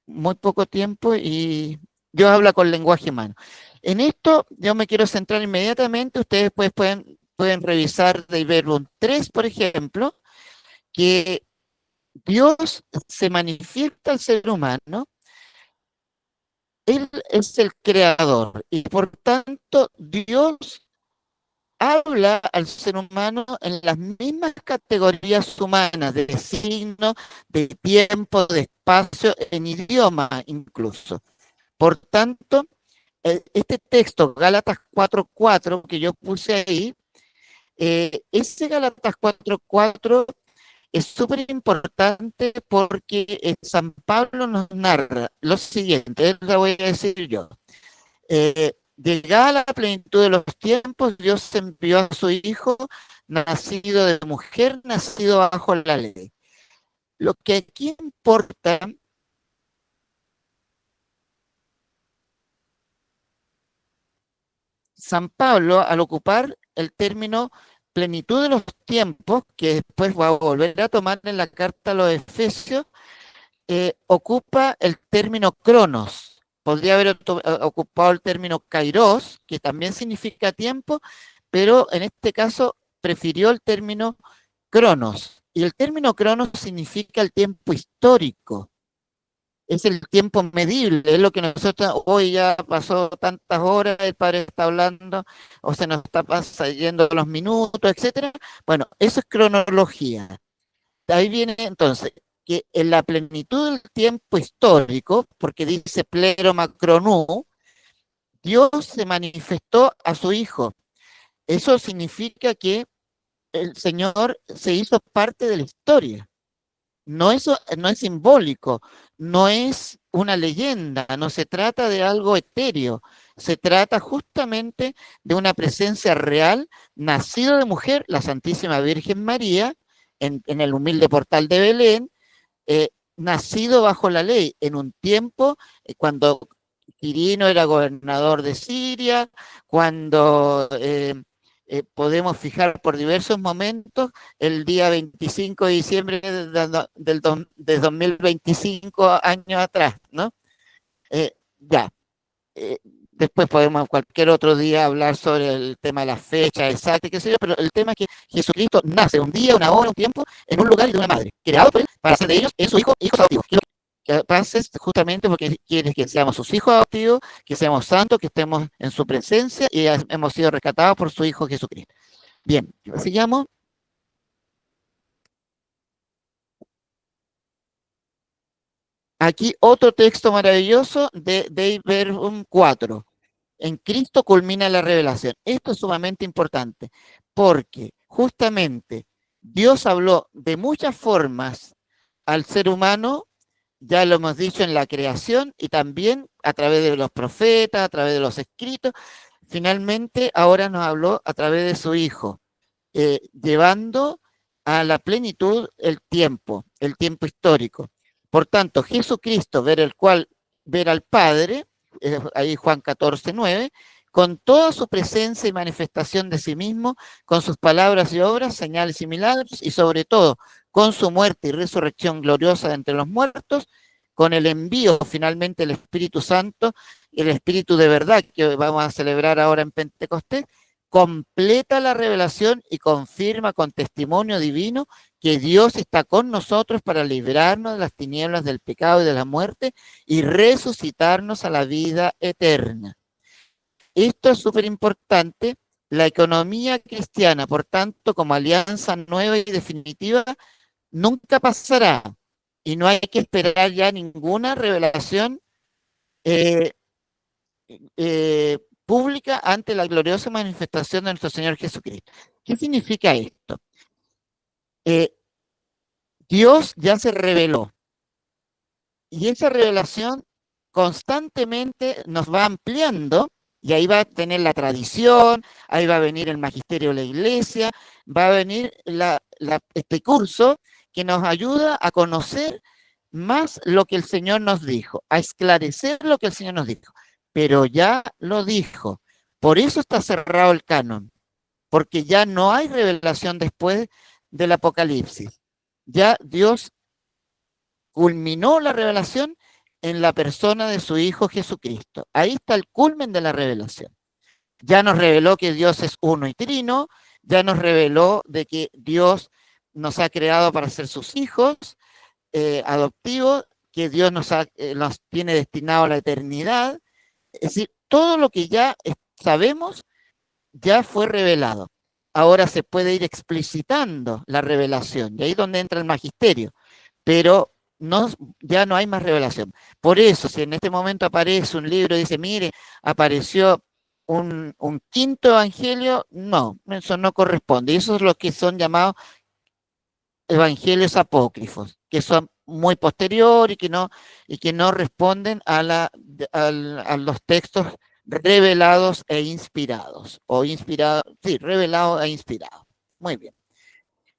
S5: muy poco tiempo y Dios habla con lenguaje humano. En esto yo me quiero centrar inmediatamente, ustedes pues pueden pueden revisar Dei Verbum 3, por ejemplo, que Dios se manifiesta al ser humano. Él es el creador y por tanto Dios habla al ser humano en las mismas categorías humanas, de signo, de tiempo, de espacio, en idioma incluso. Por tanto, este texto, Gálatas 4:4, que yo puse ahí, ese Gálatas 4:4 es súper importante porque San Pablo nos narra lo siguiente, lo voy a decir yo. Llegada la plenitud de los tiempos, Dios envió a su Hijo, nacido de mujer, nacido bajo la ley. Lo que aquí importa San Pablo, al ocupar el término plenitud de los tiempos, que después va a volver a tomar en la carta a los Efesios, ocupa el término cronos. Podría haber ocupado el término kairos, que también significa tiempo, pero en este caso prefirió el término cronos. Y el término cronos significa el tiempo histórico. Es el tiempo medible, es lo que nosotros hoy ya pasó tantas horas, el padre está hablando, o se nos está yendo los minutos, etcétera. Bueno, eso es cronología. De ahí viene entonces que en la plenitud del tiempo histórico, porque dice pleroma chronou, Dios se manifestó a su Hijo. Eso significa que el Señor se hizo parte de la historia. No es simbólico, no es una leyenda, no se trata de algo etéreo, se trata justamente de una presencia real, nacido de mujer, la Santísima Virgen María, en el humilde portal de Belén, nacido bajo la ley, en un tiempo cuando Quirino era gobernador de Siria, cuando podemos fijar por diversos momentos el día 25 de diciembre de 2025 años atrás, ¿no? Ya. Después podemos cualquier otro día hablar sobre el tema de la fecha exacta, qué sé yo, pero el tema es que Jesucristo nace un día, una hora, un tiempo, en un lugar y de una madre, creado por él para hacer de ellos en su hijo, hijos adoptivos. Que pases justamente porque quiere que seamos sus hijos adoptivos, que seamos santos, que estemos en su presencia y hemos sido rescatados por su Hijo Jesucristo. Bien, sigamos. Aquí otro texto maravilloso de Dei Verbum 4. En Cristo culmina la revelación. Esto es sumamente importante porque justamente Dios habló de muchas formas al ser humano. Ya lo hemos dicho en la creación y también a través de los profetas, a través de los escritos. Finalmente, ahora nos habló a través de su Hijo, llevando a la plenitud el tiempo histórico. Por tanto, Jesucristo, ver al Padre, ahí Juan 14:9, con toda su presencia y manifestación de sí mismo, con sus palabras y obras, señales y milagros, y sobre todo con su muerte y resurrección gloriosa de entre los muertos, con el envío finalmente del Espíritu Santo, el Espíritu de verdad que vamos a celebrar ahora en Pentecostés, completa la revelación y confirma con testimonio divino que Dios está con nosotros para librarnos de las tinieblas del pecado y de la muerte y resucitarnos a la vida eterna. Esto es súper importante. La economía cristiana, por tanto, como alianza nueva y definitiva, nunca pasará y no hay que esperar ya ninguna revelación pública ante la gloriosa manifestación de nuestro Señor Jesucristo. ¿Qué significa esto? Dios ya se reveló y esa revelación constantemente nos va ampliando y ahí va a tener la tradición, ahí va a venir el magisterio de la iglesia, va a venir este curso que nos ayuda a conocer más lo que el Señor nos dijo, a esclarecer lo que el Señor nos dijo. Pero ya lo dijo. Por eso está cerrado el canon, porque ya no hay revelación después del Apocalipsis. Ya Dios culminó la revelación en la persona de su Hijo Jesucristo. Ahí está el culmen de la revelación. Ya nos reveló que Dios es uno y trino, ya nos reveló de que Dios nos ha creado para ser sus hijos adoptivos, que Dios nos tiene destinado a la eternidad. Es decir, todo lo que ya sabemos ya fue revelado. Ahora se puede ir explicitando la revelación, y ahí es donde entra el magisterio, pero ya no hay más revelación. Por eso, si en este momento aparece un libro y dice, mire, apareció un quinto evangelio, no, eso no corresponde. Y esos son los que son llamados evangelios apócrifos, que son muy posteriores y que no responden a los textos revelados e inspirados, sí, revelados e inspirados. Muy bien.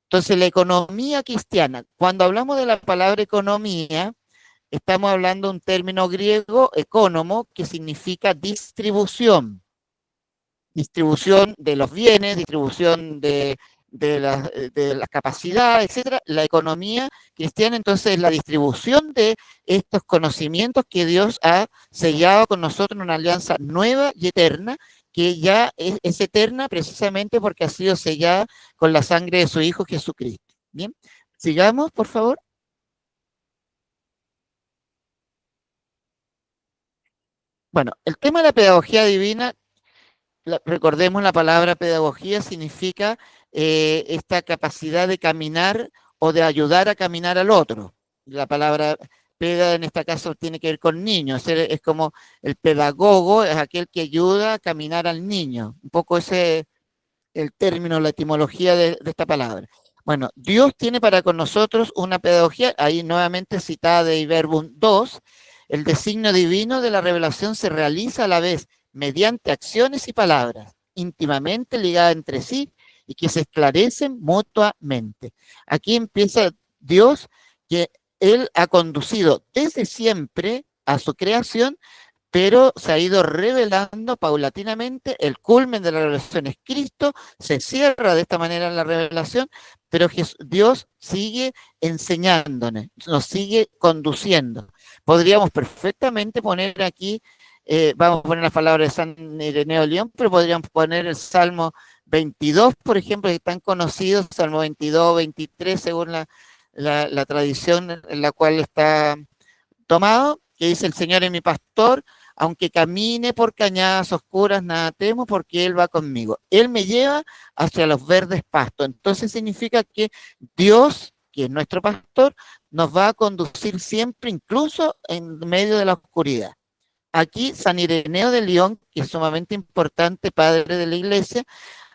S5: Entonces, la economía cristiana, cuando hablamos de la palabra economía, estamos hablando de un término griego, economo, que significa distribución. Distribución de los bienes, distribución de las capacidades, etcétera. La economía cristiana, entonces, es la distribución de estos conocimientos que Dios ha sellado con nosotros en una alianza nueva y eterna, que ya es eterna precisamente porque ha sido sellada con la sangre de su Hijo Jesucristo. Bien, sigamos, por favor. Bueno, el tema de la pedagogía divina, recordemos, la palabra pedagogía significa esta capacidad de caminar o de ayudar a caminar al otro. La palabra peda en este caso tiene que ver con niños, es como el pedagogo, es aquel que ayuda a caminar al niño. Un poco ese el término, la etimología de esta palabra. Bueno, Dios tiene para con nosotros una pedagogía, ahí nuevamente citada de Verbum 2, el designio divino de la revelación se realiza a la vez mediante acciones y palabras, íntimamente ligadas entre sí y que se esclarecen mutuamente. Aquí empieza Dios, que Él ha conducido desde siempre a su creación, pero se ha ido revelando paulatinamente. El culmen de la revelación es Cristo, se cierra de esta manera la revelación, pero Dios sigue enseñándonos, nos sigue conduciendo. Podríamos perfectamente poner aquí, vamos a poner las palabras de San Ireneo de León, pero podríamos poner el Salmo 22, por ejemplo, que es tan conocido, Salmo 22, 23, según la tradición en la cual está tomado, que dice: el Señor es mi pastor, aunque camine por cañadas oscuras, nada temo, porque Él va conmigo. Él me lleva hacia los verdes pastos. Entonces significa que Dios, que es nuestro pastor, nos va a conducir siempre, incluso en medio de la oscuridad. Aquí San Ireneo de León, que es sumamente importante, padre de la Iglesia,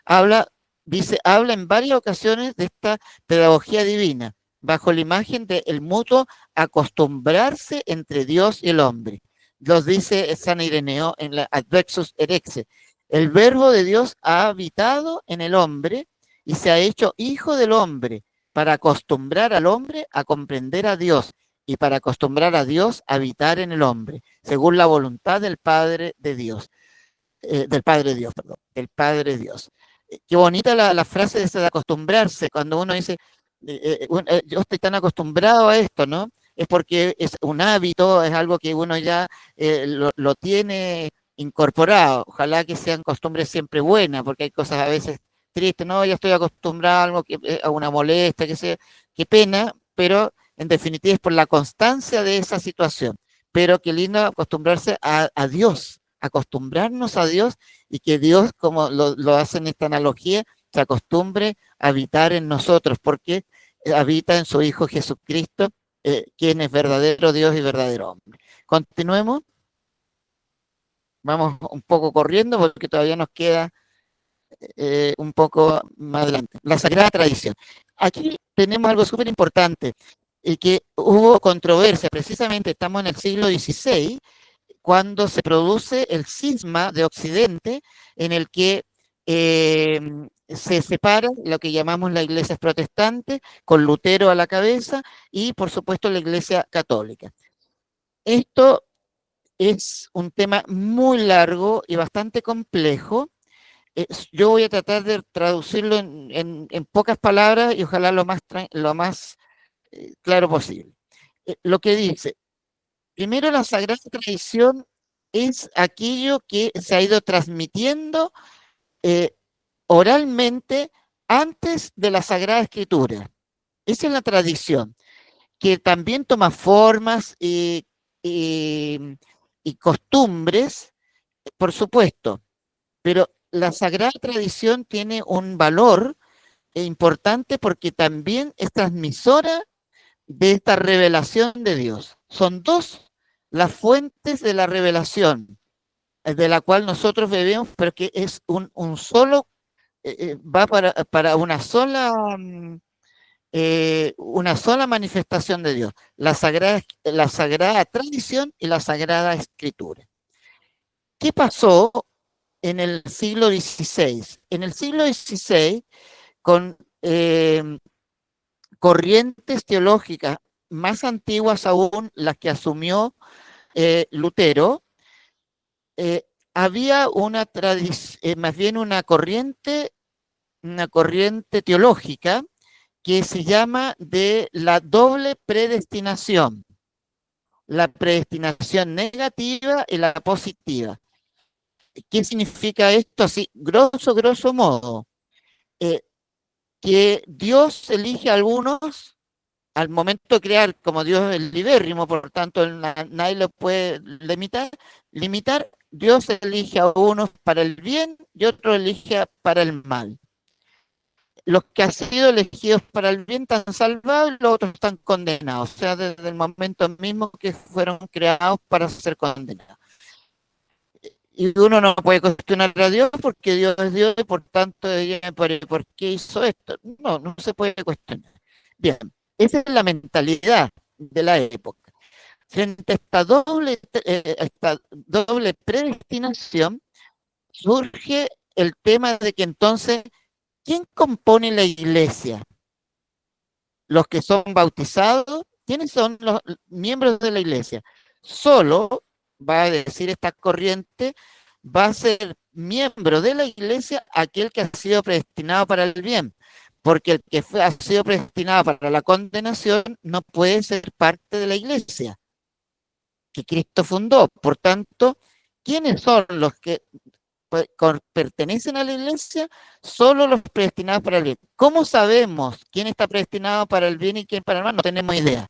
S5: habla en varias ocasiones de esta pedagogía divina, bajo la imagen del mutuo acostumbrarse entre Dios y el hombre. Los dice San Ireneo en la Advexus Erexe: el verbo de Dios ha habitado en el hombre y se ha hecho hijo del hombre para acostumbrar al hombre a comprender a Dios y para acostumbrar a Dios a habitar en el hombre, según la voluntad del Padre de Dios, del Padre Dios, perdón, el Padre Dios. Qué bonita la frase de esa de acostumbrarse, cuando uno dice, yo estoy tan acostumbrado a esto, ¿no? Es porque es un hábito, es algo que uno ya lo tiene incorporado. Ojalá que sean costumbres siempre buenas, porque hay cosas a veces tristes, no, ya estoy acostumbrado a algo, a una molestia, qué pena, pero en definitiva es por la constancia de esa situación. Pero qué lindo acostumbrarse a Dios, acostumbrarnos a Dios, y que Dios, como lo hace en esta analogía, se acostumbre a habitar en nosotros, porque habita en su Hijo Jesucristo, quien es verdadero Dios y verdadero hombre. Continuemos. Vamos un poco corriendo porque todavía nos queda un poco más adelante. La Sagrada Tradición. Aquí tenemos algo súper importante, que hubo controversia, precisamente estamos en el siglo XVI, cuando se produce el cisma de Occidente, en el que se separa lo que llamamos la Iglesia protestante, con Lutero a la cabeza, y por supuesto la Iglesia católica. Esto es un tema muy largo y bastante complejo. Yo voy a tratar de traducirlo en pocas palabras y ojalá lo más claro posible. Lo que dice: primero, la Sagrada Tradición es aquello que se ha ido transmitiendo oralmente antes de la Sagrada Escritura. Esa es la tradición, que también toma formas y costumbres, por supuesto, pero la Sagrada Tradición tiene un valor importante porque también es transmisora de esta revelación de Dios. Son dos las fuentes de la revelación, de la cual nosotros bebemos, pero que es un solo, va para una sola manifestación de Dios, la sagrada tradición y la Sagrada Escritura. ¿Qué pasó en el siglo XVI? En el siglo XVI, con corrientes teológicas más antiguas aún, las que asumió Lutero, había más bien una corriente teológica que se llama de la doble predestinación, la predestinación negativa y la positiva. ¿Qué significa esto? Así, grosso modo, que Dios elige a algunos al momento de crear, como Dios es libérrimo, por tanto nadie lo puede limitar, Dios elige a unos para el bien y otros elige para el mal. Los que han sido elegidos para el bien están salvados y los otros están condenados, o sea, desde el momento mismo que fueron creados para ser condenados. Y uno no puede cuestionar a Dios porque Dios es Dios y por tanto, ¿por qué hizo esto? No se puede cuestionar. Bien, esa es la mentalidad de la época. Frente a esta doble predestinación, surge el tema de que entonces, ¿quién compone la iglesia? Los que son bautizados, ¿quiénes son los miembros de la iglesia? Solo, va a decir esta corriente, va a ser miembro de la iglesia aquel que ha sido predestinado para el bien, porque el que ha sido predestinado para la condenación no puede ser parte de la iglesia que Cristo fundó. Por tanto, ¿quiénes son los que pertenecen a la iglesia? Solo los predestinados para el bien. ¿Cómo sabemos quién está predestinado para el bien y quién para el mal? No tenemos idea.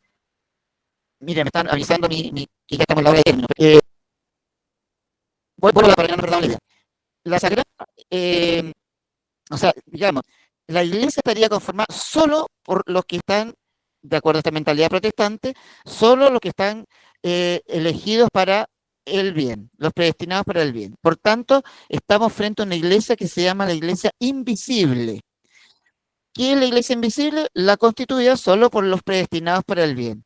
S5: Mira, me están avisando que ya estamos en la hora de término. Voy a la para que no nos perdamos la idea. La Sagrada, o sea, digamos, la iglesia estaría conformada solo por los que están, de acuerdo a esta mentalidad protestante, solo los que están elegidos para el bien, los predestinados para el bien. Por tanto, estamos frente a una iglesia que se llama la iglesia invisible. ¿Qué es la iglesia invisible? La constituida solo por los predestinados para el bien.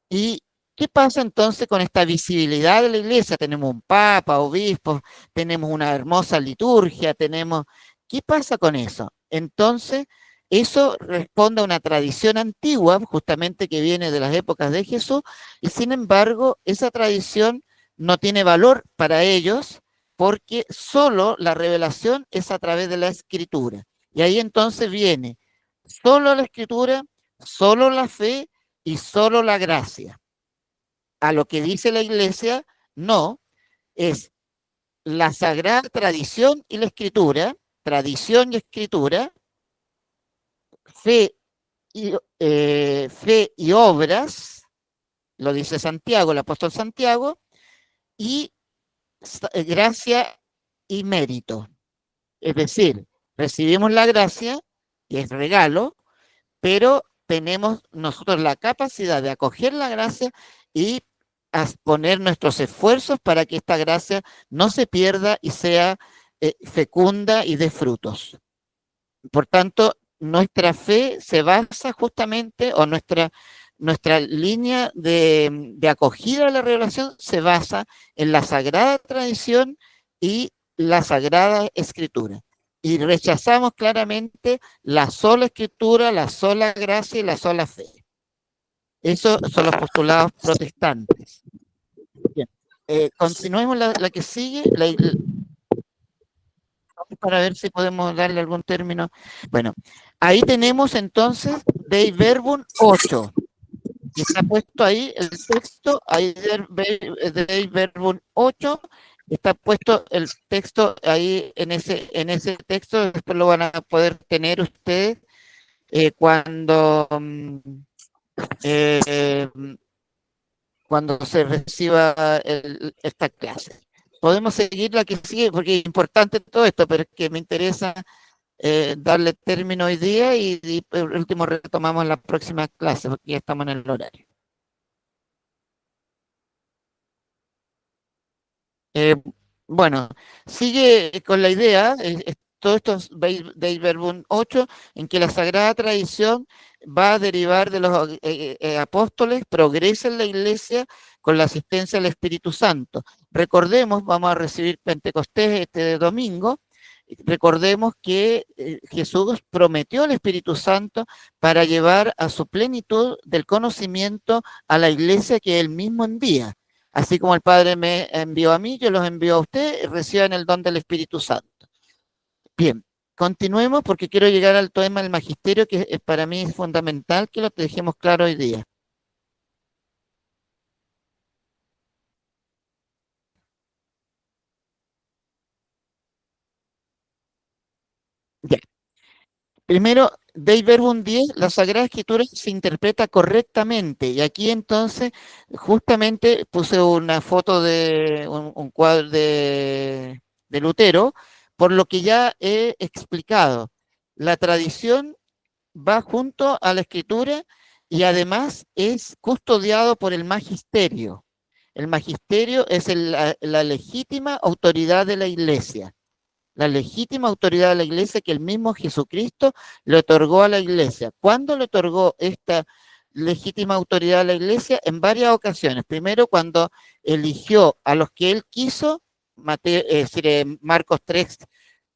S5: ¿Y qué pasa entonces con esta visibilidad de la iglesia? Tenemos un papa, obispos, tenemos una hermosa liturgia, ¿qué pasa con eso? Entonces, eso responde a una tradición antigua, justamente que viene de las épocas de Jesús, y sin embargo, esa tradición no tiene valor para ellos porque solo la revelación es a través de la Escritura. Y ahí entonces viene solo la Escritura, solo la fe y solo la gracia. A lo que dice la iglesia, no, es la sagrada tradición y la Escritura, tradición y Escritura, fe y obras, lo dice Santiago, el apóstol Santiago, y gracia y mérito. Es decir, recibimos la gracia, y es regalo, pero tenemos nosotros la capacidad de acoger la gracia y poner nuestros esfuerzos para que esta gracia no se pierda y sea fecunda y dé frutos. Por tanto, nuestra fe se basa justamente, o nuestra línea de acogida a la revelación se basa en la sagrada tradición y la sagrada escritura. Y rechazamos claramente la sola escritura, la sola gracia y la sola fe. Esos son los postulados protestantes. Bien. Continuemos la que sigue, para ver si podemos darle algún término. Bueno, ahí tenemos entonces Dei Verbum 8. Está puesto ahí el texto, ahí Dei Verbum 8, Está puesto el texto ahí en ese texto, después lo van a poder tener ustedes cuando se reciba esta clase. Podemos seguir la que sigue, porque es importante todo esto, pero es que me interesa darle término hoy día y por último retomamos la próxima clase, porque ya estamos en el horario. Bueno, sigue con la idea, todo esto es Dei Verbum 8, en que la Sagrada Tradición va a derivar de los apóstoles, progresa en la Iglesia con la asistencia del Espíritu Santo. Recordemos, vamos a recibir Pentecostés este domingo, recordemos que Jesús prometió el Espíritu Santo para llevar a su plenitud del conocimiento a la Iglesia que Él mismo envía. Así como el Padre me envió a mí, yo los envío a ustedes, reciban el don del Espíritu Santo. Bien, continuemos porque quiero llegar al tema del magisterio, que para mí es fundamental que lo dejemos claro hoy día. Ya. Primero, Dei Verbum 10, la Sagrada Escritura se interpreta correctamente. Y aquí entonces, justamente puse una foto de un cuadro de Lutero, por lo que ya he explicado. La tradición va junto a la Escritura y además es custodiado por el magisterio. El magisterio es la legítima autoridad de la Iglesia. La legítima autoridad de la Iglesia que el mismo Jesucristo le otorgó a la Iglesia. ¿Cuándo le otorgó esta legítima autoridad a la Iglesia? En varias ocasiones. Primero, cuando eligió a los que él quiso, Marcos 3,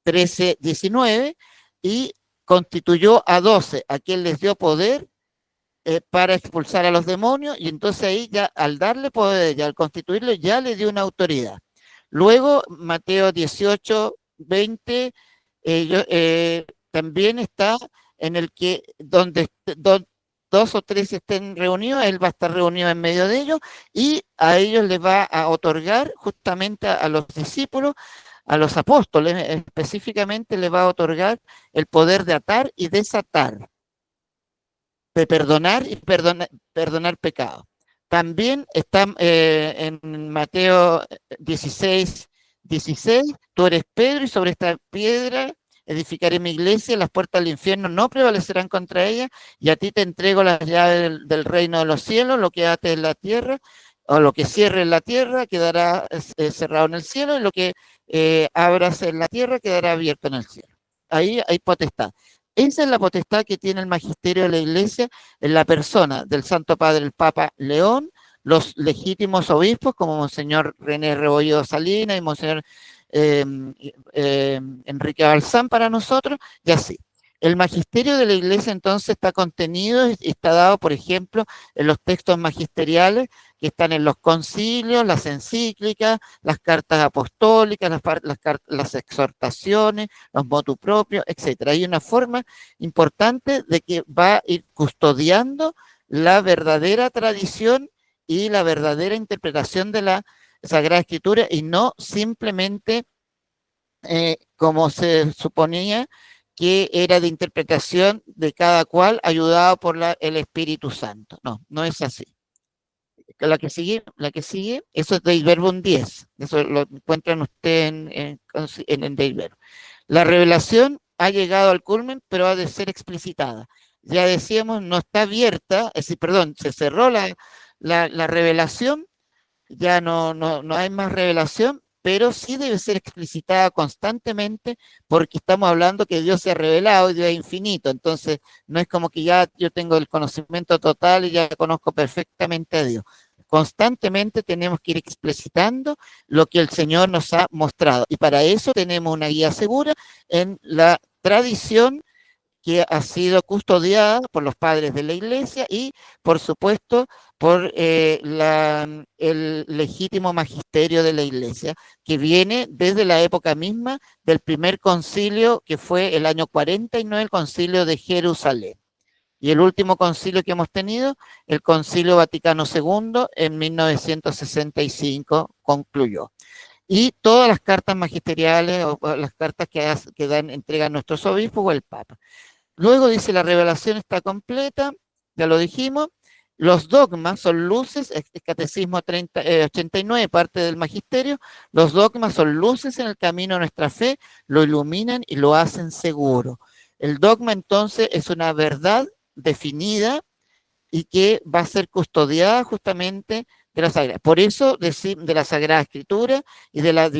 S5: 13, 19, y constituyó a 12, a quien les dio poder para expulsar a los demonios, y entonces ahí ya al darle poder y al constituirlo ya le dio una autoridad. Luego, Mateo 18, 20, también está en el que donde dos o tres estén reunidos, él va a estar reunido en medio de ellos y a ellos les va a otorgar justamente a los discípulos, a los apóstoles específicamente, les va a otorgar el poder de atar y desatar, de perdonar y perdonar pecado. También está en Mateo 16, 16, tú eres Pedro y sobre esta piedra edificaré mi iglesia, las puertas del infierno no prevalecerán contra ella, y a ti te entrego las llaves del reino de los cielos, lo que ates en la tierra, o lo que cierre en la tierra quedará cerrado en el cielo, y lo que abras en la tierra quedará abierto en el cielo. Ahí hay potestad. Esa es la potestad que tiene el magisterio de la Iglesia en la persona del Santo Padre, el Papa León, los legítimos obispos como Monseñor René Rebolledo Salinas y Monseñor Enrique Balsán para nosotros, y así. El magisterio de la Iglesia entonces está contenido y está dado, por ejemplo, en los textos magisteriales que están en los concilios, las encíclicas, las cartas apostólicas, las exhortaciones, los motu propios, etc. Hay una forma importante de que va a ir custodiando la verdadera tradición y la verdadera interpretación de la Sagrada Escritura, y no simplemente como se suponía que era de interpretación de cada cual ayudado por el Espíritu Santo. No, no es así. La que sigue, eso es Dei Verbum 10, eso lo encuentran ustedes en Dei Verbum. La revelación ha llegado al culmen, pero ha de ser explicitada. Ya decíamos, no está abierta, se cerró la revelación, ya no hay más revelación, pero sí debe ser explicitada constantemente, porque estamos hablando que Dios se ha revelado y Dios es infinito. Entonces no es como que ya yo tengo el conocimiento total y ya conozco perfectamente a Dios. Constantemente tenemos que ir explicitando lo que el Señor nos ha mostrado, y para eso tenemos una guía segura en la tradición que ha sido custodiada por los padres de la Iglesia y, por supuesto, por el legítimo magisterio de la Iglesia, que viene desde la época misma del primer concilio, que fue el año 49, el concilio de Jerusalén. Y el último concilio que hemos tenido, el Concilio Vaticano II, en 1965 concluyó. y todas las cartas magisteriales o las cartas que entregan nuestros obispos o el Papa. Luego dice, la revelación está completa, ya lo dijimos. Los dogmas son luces, el Catecismo 89, parte del Magisterio. Los dogmas son luces en el camino a nuestra fe, lo iluminan y lo hacen seguro. El dogma entonces es una verdad definida y que va a ser custodiada justamente de la Sagrada. Por eso de la Sagrada Escritura y de la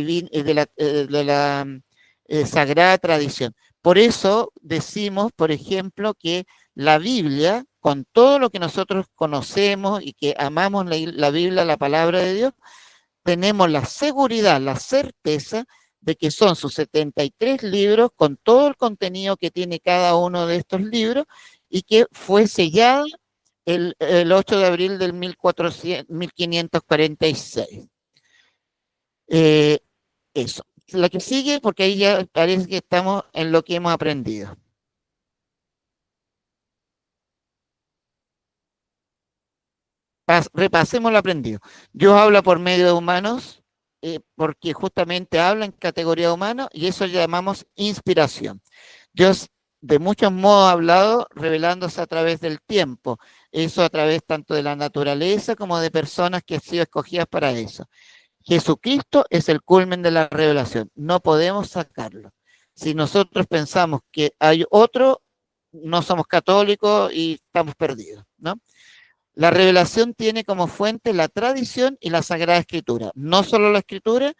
S5: Sagrada Tradición. Por eso decimos, por ejemplo, que la Biblia, con todo lo que nosotros conocemos y que amamos la Biblia, la palabra de Dios, tenemos la seguridad, la certeza de que son sus 73 libros con todo el contenido que tiene cada uno de estos libros y que fue sellada el 8 de abril del 1546. Eso. La que sigue, porque ahí ya parece que estamos en lo que hemos aprendido. Repasemos lo aprendido. Dios habla por medio de humanos, porque justamente habla en categoría humana, y eso llamamos inspiración. Dios de muchos modos ha hablado, revelándose a través del tiempo, eso a través tanto de la naturaleza como de personas que han sido escogidas para eso. Jesucristo es el culmen de la revelación, no podemos sacarlo. Si nosotros pensamos que hay otro, no somos católicos y estamos perdidos, ¿no? La revelación tiene como fuente la tradición y la Sagrada Escritura, no solo la Escritura,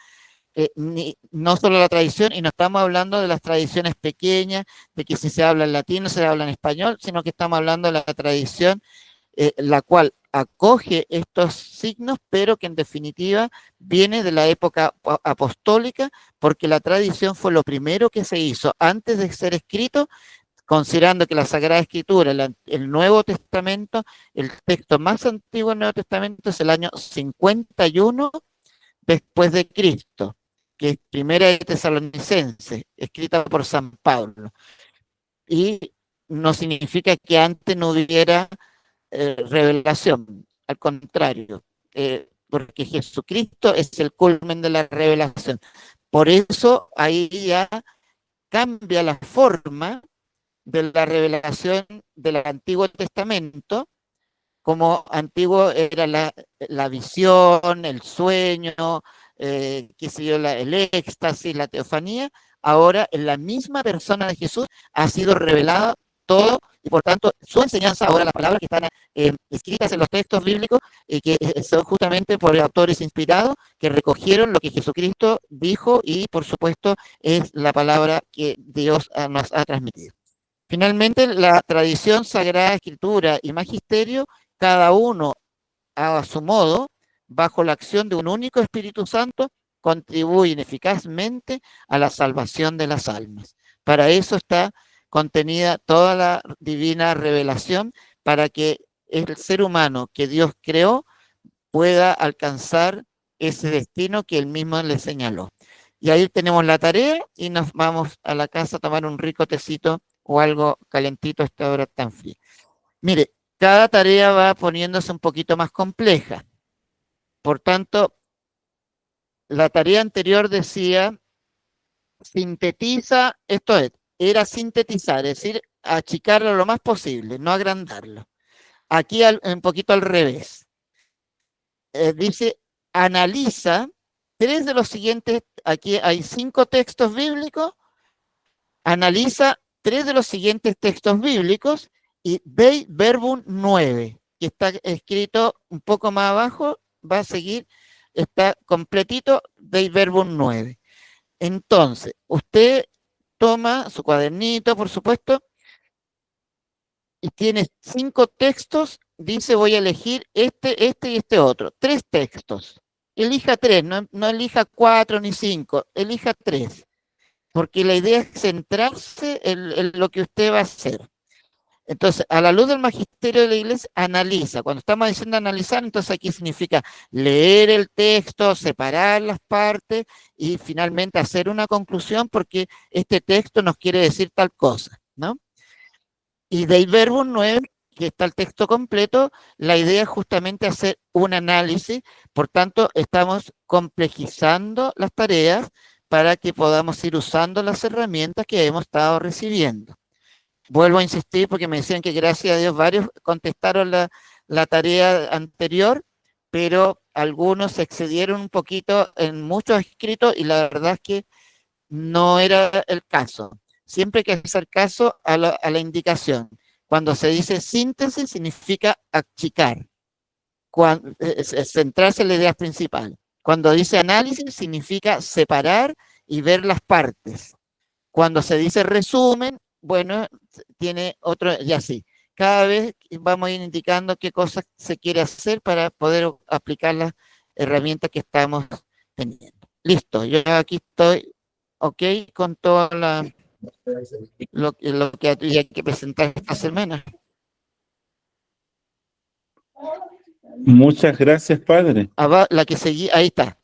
S5: no solo la tradición, y no estamos hablando de las tradiciones pequeñas, de que si se habla en latín no se habla en español, sino que estamos hablando de la tradición, la cual acoge estos signos, pero que en definitiva viene de la época apostólica, porque la tradición fue lo primero que se hizo antes de ser escrito, considerando que la Sagrada Escritura, el Nuevo Testamento, el texto más antiguo del Nuevo Testamento es el año 51 después de Cristo, que es Primera de Tesalonicenses, escrita por San Pablo. Y no significa que antes no hubiera revelación, al contrario, porque Jesucristo es el culmen de la revelación. Por eso ahí ya cambia la forma de la revelación del Antiguo Testamento, como antiguo era la visión, el sueño, qué sé yo, el éxtasis, la teofanía. Ahora en la misma persona de Jesús ha sido revelado todo, y por tanto su enseñanza, ahora las palabras que están escritas en los textos bíblicos, que son justamente por autores inspirados, que recogieron lo que Jesucristo dijo, y por supuesto es la palabra que Dios nos ha transmitido. Finalmente, la tradición, Sagrada Escritura y Magisterio, cada uno a su modo, bajo la acción de un único Espíritu Santo, contribuyen eficazmente a la salvación de las almas. Para eso está contenida toda la divina revelación, para que el ser humano que Dios creó pueda alcanzar ese destino que Él mismo le señaló. Y ahí tenemos la tarea y nos vamos a la casa a tomar un rico tecito o algo calentito a esta hora tan fría. Mire, cada tarea va poniéndose un poquito más compleja. Por tanto, la tarea anterior decía, sintetiza, esto era sintetizar, es decir, achicarlo lo más posible, no agrandarlo. Aquí un poquito al revés. Dice, analiza 3 de los siguientes, aquí hay 5 textos bíblicos, analiza 3 de los siguientes textos bíblicos y Dei Verbum 9, que está escrito un poco más abajo, va a seguir, está completito, Dei Verbum 9. Entonces, usted toma su cuadernito, por supuesto, y tiene 5 textos, dice voy a elegir este y este otro, 3 textos. Elija 3, no elija 4 ni 5, elija 3. Porque la idea es centrarse en lo que usted va a hacer. Entonces, a la luz del magisterio de la Iglesia, analiza. Cuando estamos diciendo analizar, entonces aquí significa leer el texto, separar las partes y finalmente hacer una conclusión, porque este texto nos quiere decir tal cosa, ¿no? Y Dei Verbum 9, que está el texto completo, la idea es justamente hacer un análisis, por tanto, estamos complejizando las tareas para que podamos ir usando las herramientas que hemos estado recibiendo. Vuelvo a insistir porque me decían que gracias a Dios varios contestaron la tarea anterior, pero algunos se excedieron un poquito en muchos escritos y la verdad es que no era el caso. Siempre hay que hacer caso a la indicación. Cuando se dice síntesis significa achicar, centrarse en la idea principal. Cuando dice análisis significa separar y ver las partes. Cuando se dice resumen, bueno, tiene otro, y así. Cada vez vamos a ir indicando qué cosas se quiere hacer para poder aplicar las herramientas que estamos teniendo. Listo, yo aquí estoy, ok, con todo lo que había que presentar esta semana.
S3: Muchas gracias, padre.
S5: La que seguí, ahí está.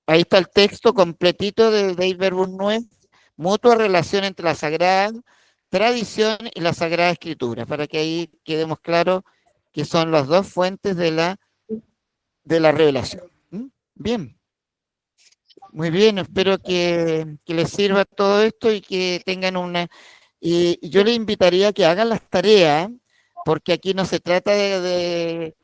S5: Ahí está el texto completito de Dei Verbum Nuestri, mutua relación entre la Sagrada Tradición y la Sagrada Escritura, para que ahí quedemos claros que son las dos fuentes de la revelación. Bien. Muy bien, espero que les sirva todo esto y que tengan una... Y yo les invitaría a que hagan las tareas, porque aquí no se trata de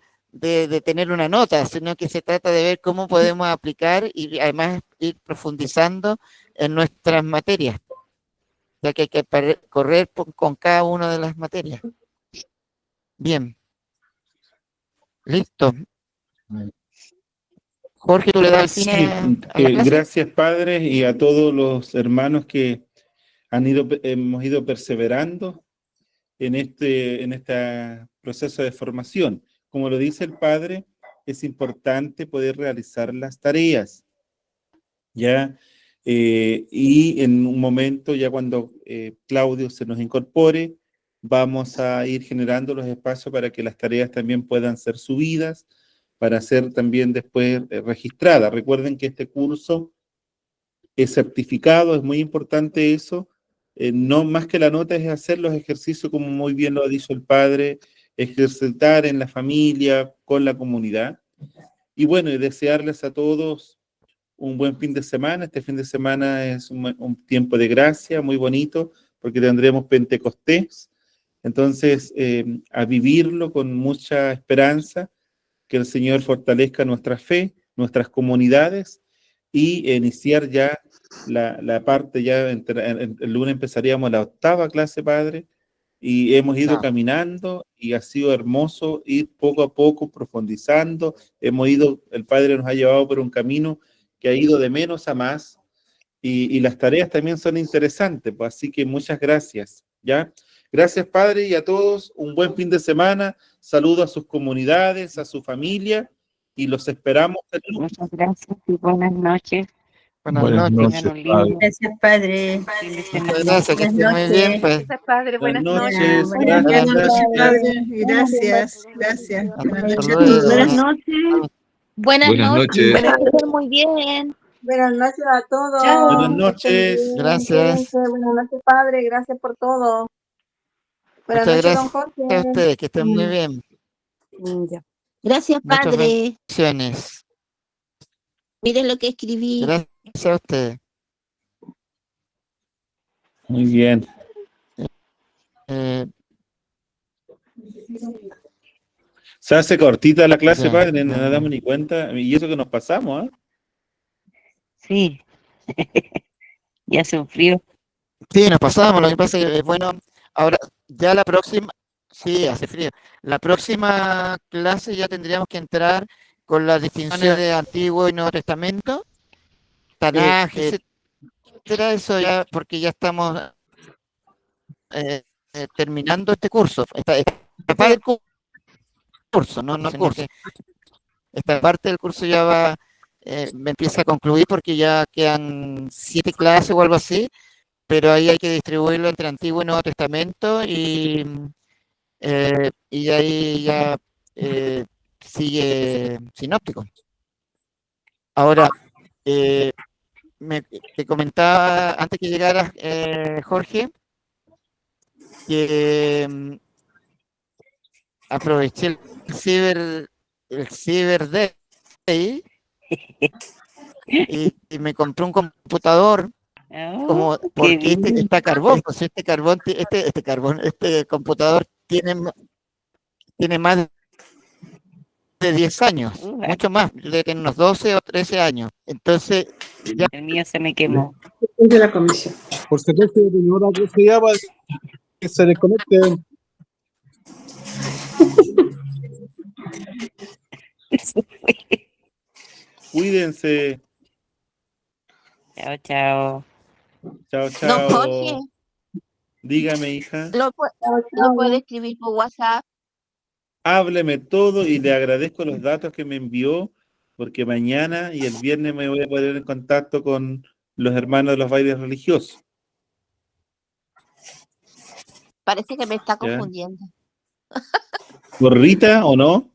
S5: tener una nota, sino que se trata de ver cómo podemos aplicar y además ir profundizando en nuestras materias, ya que hay que correr con cada una de las materias. Bien. Listo. Jorge, ¿tú le das el fin a la clase?
S3: Gracias, padre, y a todos los hermanos que hemos ido perseverando en este proceso de formación. Como lo dice el padre, es importante poder realizar las tareas, ¿ya? Y en un momento, ya cuando Claudio se nos incorpore, vamos a ir generando los espacios para que las tareas también puedan ser subidas, para ser también después registradas. Recuerden que este curso es certificado, es muy importante eso. No más que la nota es hacer los ejercicios, como muy bien lo ha dicho el padre, ejercitar en la familia, con la comunidad. Y bueno, y desearles a todos un buen fin de semana. Este fin de semana es un tiempo de gracia muy bonito, porque tendremos Pentecostés. Entonces, a vivirlo con mucha esperanza, que el Señor fortalezca nuestra fe, nuestras comunidades, y iniciar ya la parte, ya el lunes empezaríamos la 8ª clase, padre, y hemos ido caminando y ha sido hermoso ir poco a poco profundizando. El padre nos ha llevado por un camino que ha ido de menos a más, y las tareas también son interesantes, pues, así que muchas gracias, ¿ya? Gracias, padre, y a todos un buen fin de semana. Saludos a sus comunidades, a su familia, y los esperamos.
S4: Muchas gracias y buenas noches.
S2: Buenas noches, padre.
S4: Gracias, padre.
S5: Muchas gracias, que estén muy bien. Pues.
S6: Gracias, padre.
S3: Buenas
S6: Buenas
S3: noches.
S6: noches.
S3: Gracias.
S7: Buenas noches, padre. Gracias, gracias. Buenas noches a todos.
S4: Buenas noches.
S8: Buenas noches.
S6: Buenas noches.
S8: Muy bien.
S6: Buenas noches a todos.
S4: Chao.
S3: Buenas noches.
S5: Gracias.
S6: Buenas noches, padre. Gracias por todo. Buenas
S5: Muchas
S6: noches, don
S5: gracias
S6: Jorge.
S5: a ustedes, que estén muy bien.
S4: Ya.
S8: Gracias,
S5: Muchas
S8: padre.
S5: bendiciones.
S8: Miren lo que escribí.
S5: Gracias a ustedes.
S3: Muy bien. Se hace cortita la clase,
S5: Ya.
S3: padre, no nos damos ni cuenta, y eso que nos pasamos, ¿ah?
S4: Sí. Ya hace un frío.
S5: Sí, nos pasamos, lo que pasa es que, bueno, ahora ya la próxima, sí, hace frío, la próxima clase ya tendríamos que entrar con las distinciones de Antiguo y Nuevo Testamento, Tanaj, etcétera, eso ya, porque ya estamos terminando este curso, esta parte del curso, no el curso. Esta parte del curso ya va, me empieza a concluir porque ya quedan 7 clases o algo así, pero ahí hay que distribuirlo entre Antiguo y Nuevo Testamento y ahí ya sigue Sinóptico. Ahora, te comentaba antes que llegara Jorge, que aproveché el Cyber Day y me compré un computador como
S4: qué
S5: porque
S4: bien.
S5: está a carbón, pues este computador tiene más de 10 años, mucho más, debe tener unos 12 o 13 años. Entonces, ya
S4: El mío se me quemó.
S9: De la comisión. Por supuesto, señora, que se llama que se desconecte.
S3: Cuídense.
S4: Chao, chao.
S3: Chao,
S8: Don
S3: chao.
S8: Jorge,
S3: Dígame, hija.
S8: lo puede escribir por WhatsApp.
S3: Hábleme todo y le agradezco los datos que me envió, porque mañana y el viernes me voy a poner en contacto con los hermanos de los bailes religiosos.
S8: Parece que me está
S3: ¿Ya?
S8: confundiendo.
S3: ¿Por Rita o no?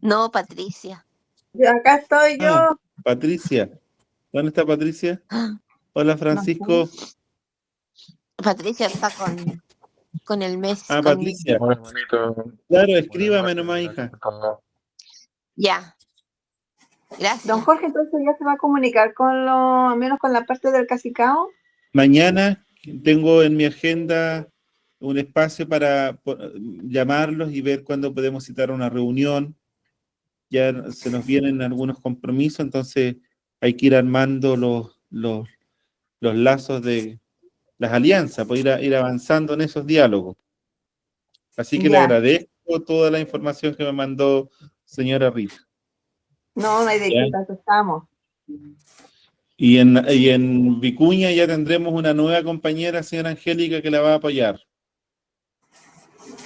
S8: No, Patricia.
S6: Acá estoy yo.
S3: Ah, Patricia. ¿Dónde está Patricia? Hola, Francisco.
S8: Patricia está con el mes.
S3: Ah, Patricia. Claro, escríbame nomás, hija.
S8: Ya. Gracias.
S6: Don Jorge, entonces ya se va a comunicar con al menos con la parte del cacicao.
S3: Mañana tengo en mi agenda un espacio para llamarlos y ver cuándo podemos citar una reunión. Ya se nos vienen algunos compromisos, entonces hay que ir armando los lazos de las alianzas, pues ir avanzando en esos diálogos. Así que le
S6: Ya.
S3: agradezco toda la información que me mandó señora Rita.
S6: No hay de qué, tanto estamos.
S3: Y en Vicuña ya tendremos una nueva compañera, señora Angélica, que la va a apoyar.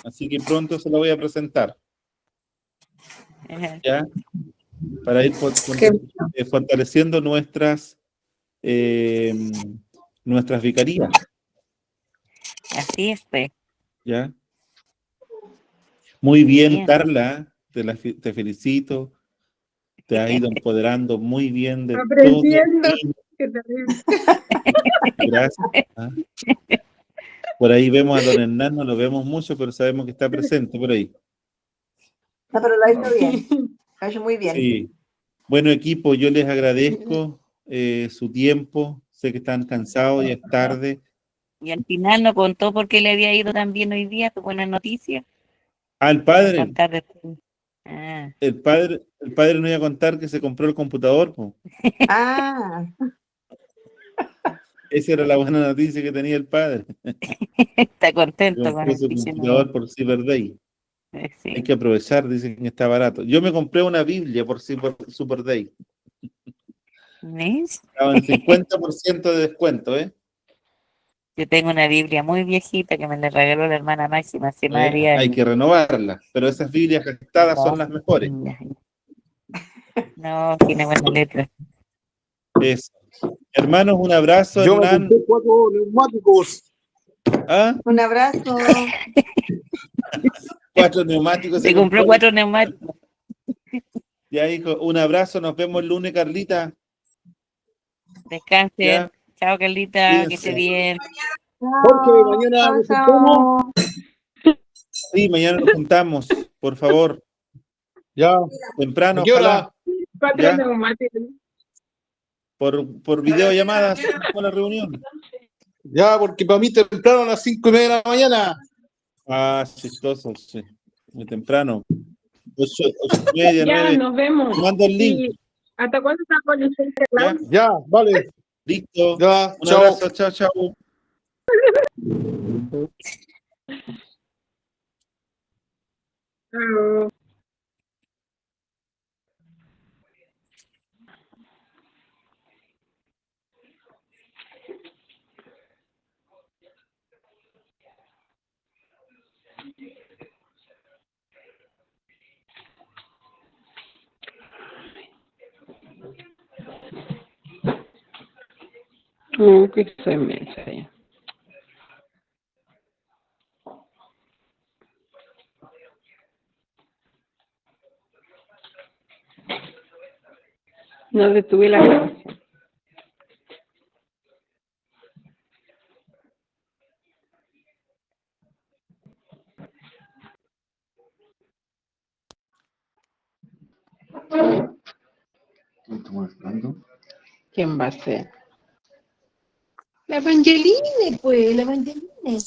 S3: Así que pronto se la voy a presentar. ¿Ya? Para ir fortaleciendo nuestras vicarías.
S4: Así es, pues.
S3: ¿Ya? Muy bien,
S4: Bien.
S3: Carla, te felicito. Te has ido empoderando muy bien de
S9: Aprendiendo.
S3: todo.
S9: Qué terrible.
S3: Gracias. ¿Ah? Por ahí vemos a don Hernán, no lo vemos mucho, pero sabemos que está presente por ahí.
S6: No, pero lo ha hecho bien. Lo ha hecho muy bien.
S3: Sí. Bueno, equipo, yo les agradezco su tiempo. Sé que están cansados, ya es tarde.
S4: Y al final no contó por qué le había ido tan bien hoy día, tu buena noticia.
S3: El padre.
S4: Contar después. Ah.
S3: El padre no iba a contar que se compró el computador, po.
S6: Ah.
S3: Esa era la buena noticia que tenía el padre.
S4: Está contento con
S3: Compró
S4: el
S3: su
S4: piso
S3: computador por Cyber Day.
S4: Sí.
S3: Hay que aprovechar, dicen que está barato. Yo me compré una Biblia por Super Day.
S4: ¿Ves?
S3: Estaba en 50% de descuento, ¿eh?
S4: Yo tengo una Biblia muy viejita que me la regaló la hermana Máxima hace más de 10
S3: Hay
S4: años.
S3: que renovarla, pero esas Biblias gastadas son las mejores.
S4: No, tiene buena letra.
S3: Eso. Hermanos, un abrazo,
S9: Yo
S3: Hernán.
S9: me compré 4 neumáticos.
S3: ¿Ah?
S6: Un abrazo.
S3: 4 neumáticos.
S4: Se compró 4 neumáticos.
S3: Ya, hijo, un abrazo, nos vemos el lunes, Carlita.
S4: Descansen.
S3: Ya.
S4: Chao, Carlita,
S3: Cuídense.
S4: que esté bien.
S9: Jorge, mañana nos juntamos.
S3: Sí, mañana nos juntamos, por favor.
S9: Ya.
S3: Temprano,
S9: ¿A qué hora?
S3: ojalá.
S9: 4
S3: Ya.
S9: neumáticos.
S3: Por videollamada hacemos la reunión.
S9: Ya, porque para mí temprano a las 5:30 de la mañana.
S3: Ah, chistoso, sí. Muy temprano. 8:30,
S1: Ya,
S3: 9.
S1: nos vemos.
S3: Mando el link.
S1: ¿Y hasta cuándo está con el centro?
S3: ¿Ya?
S9: Ya, vale.
S3: Listo.
S9: Ya,
S3: Un
S9: chao.
S3: abrazo, chao, chao.
S1: Chao. Que soy mensa ya. No detuve la grabación. ¿Quién va a ser? La Evangeline, pues, la Evangeline.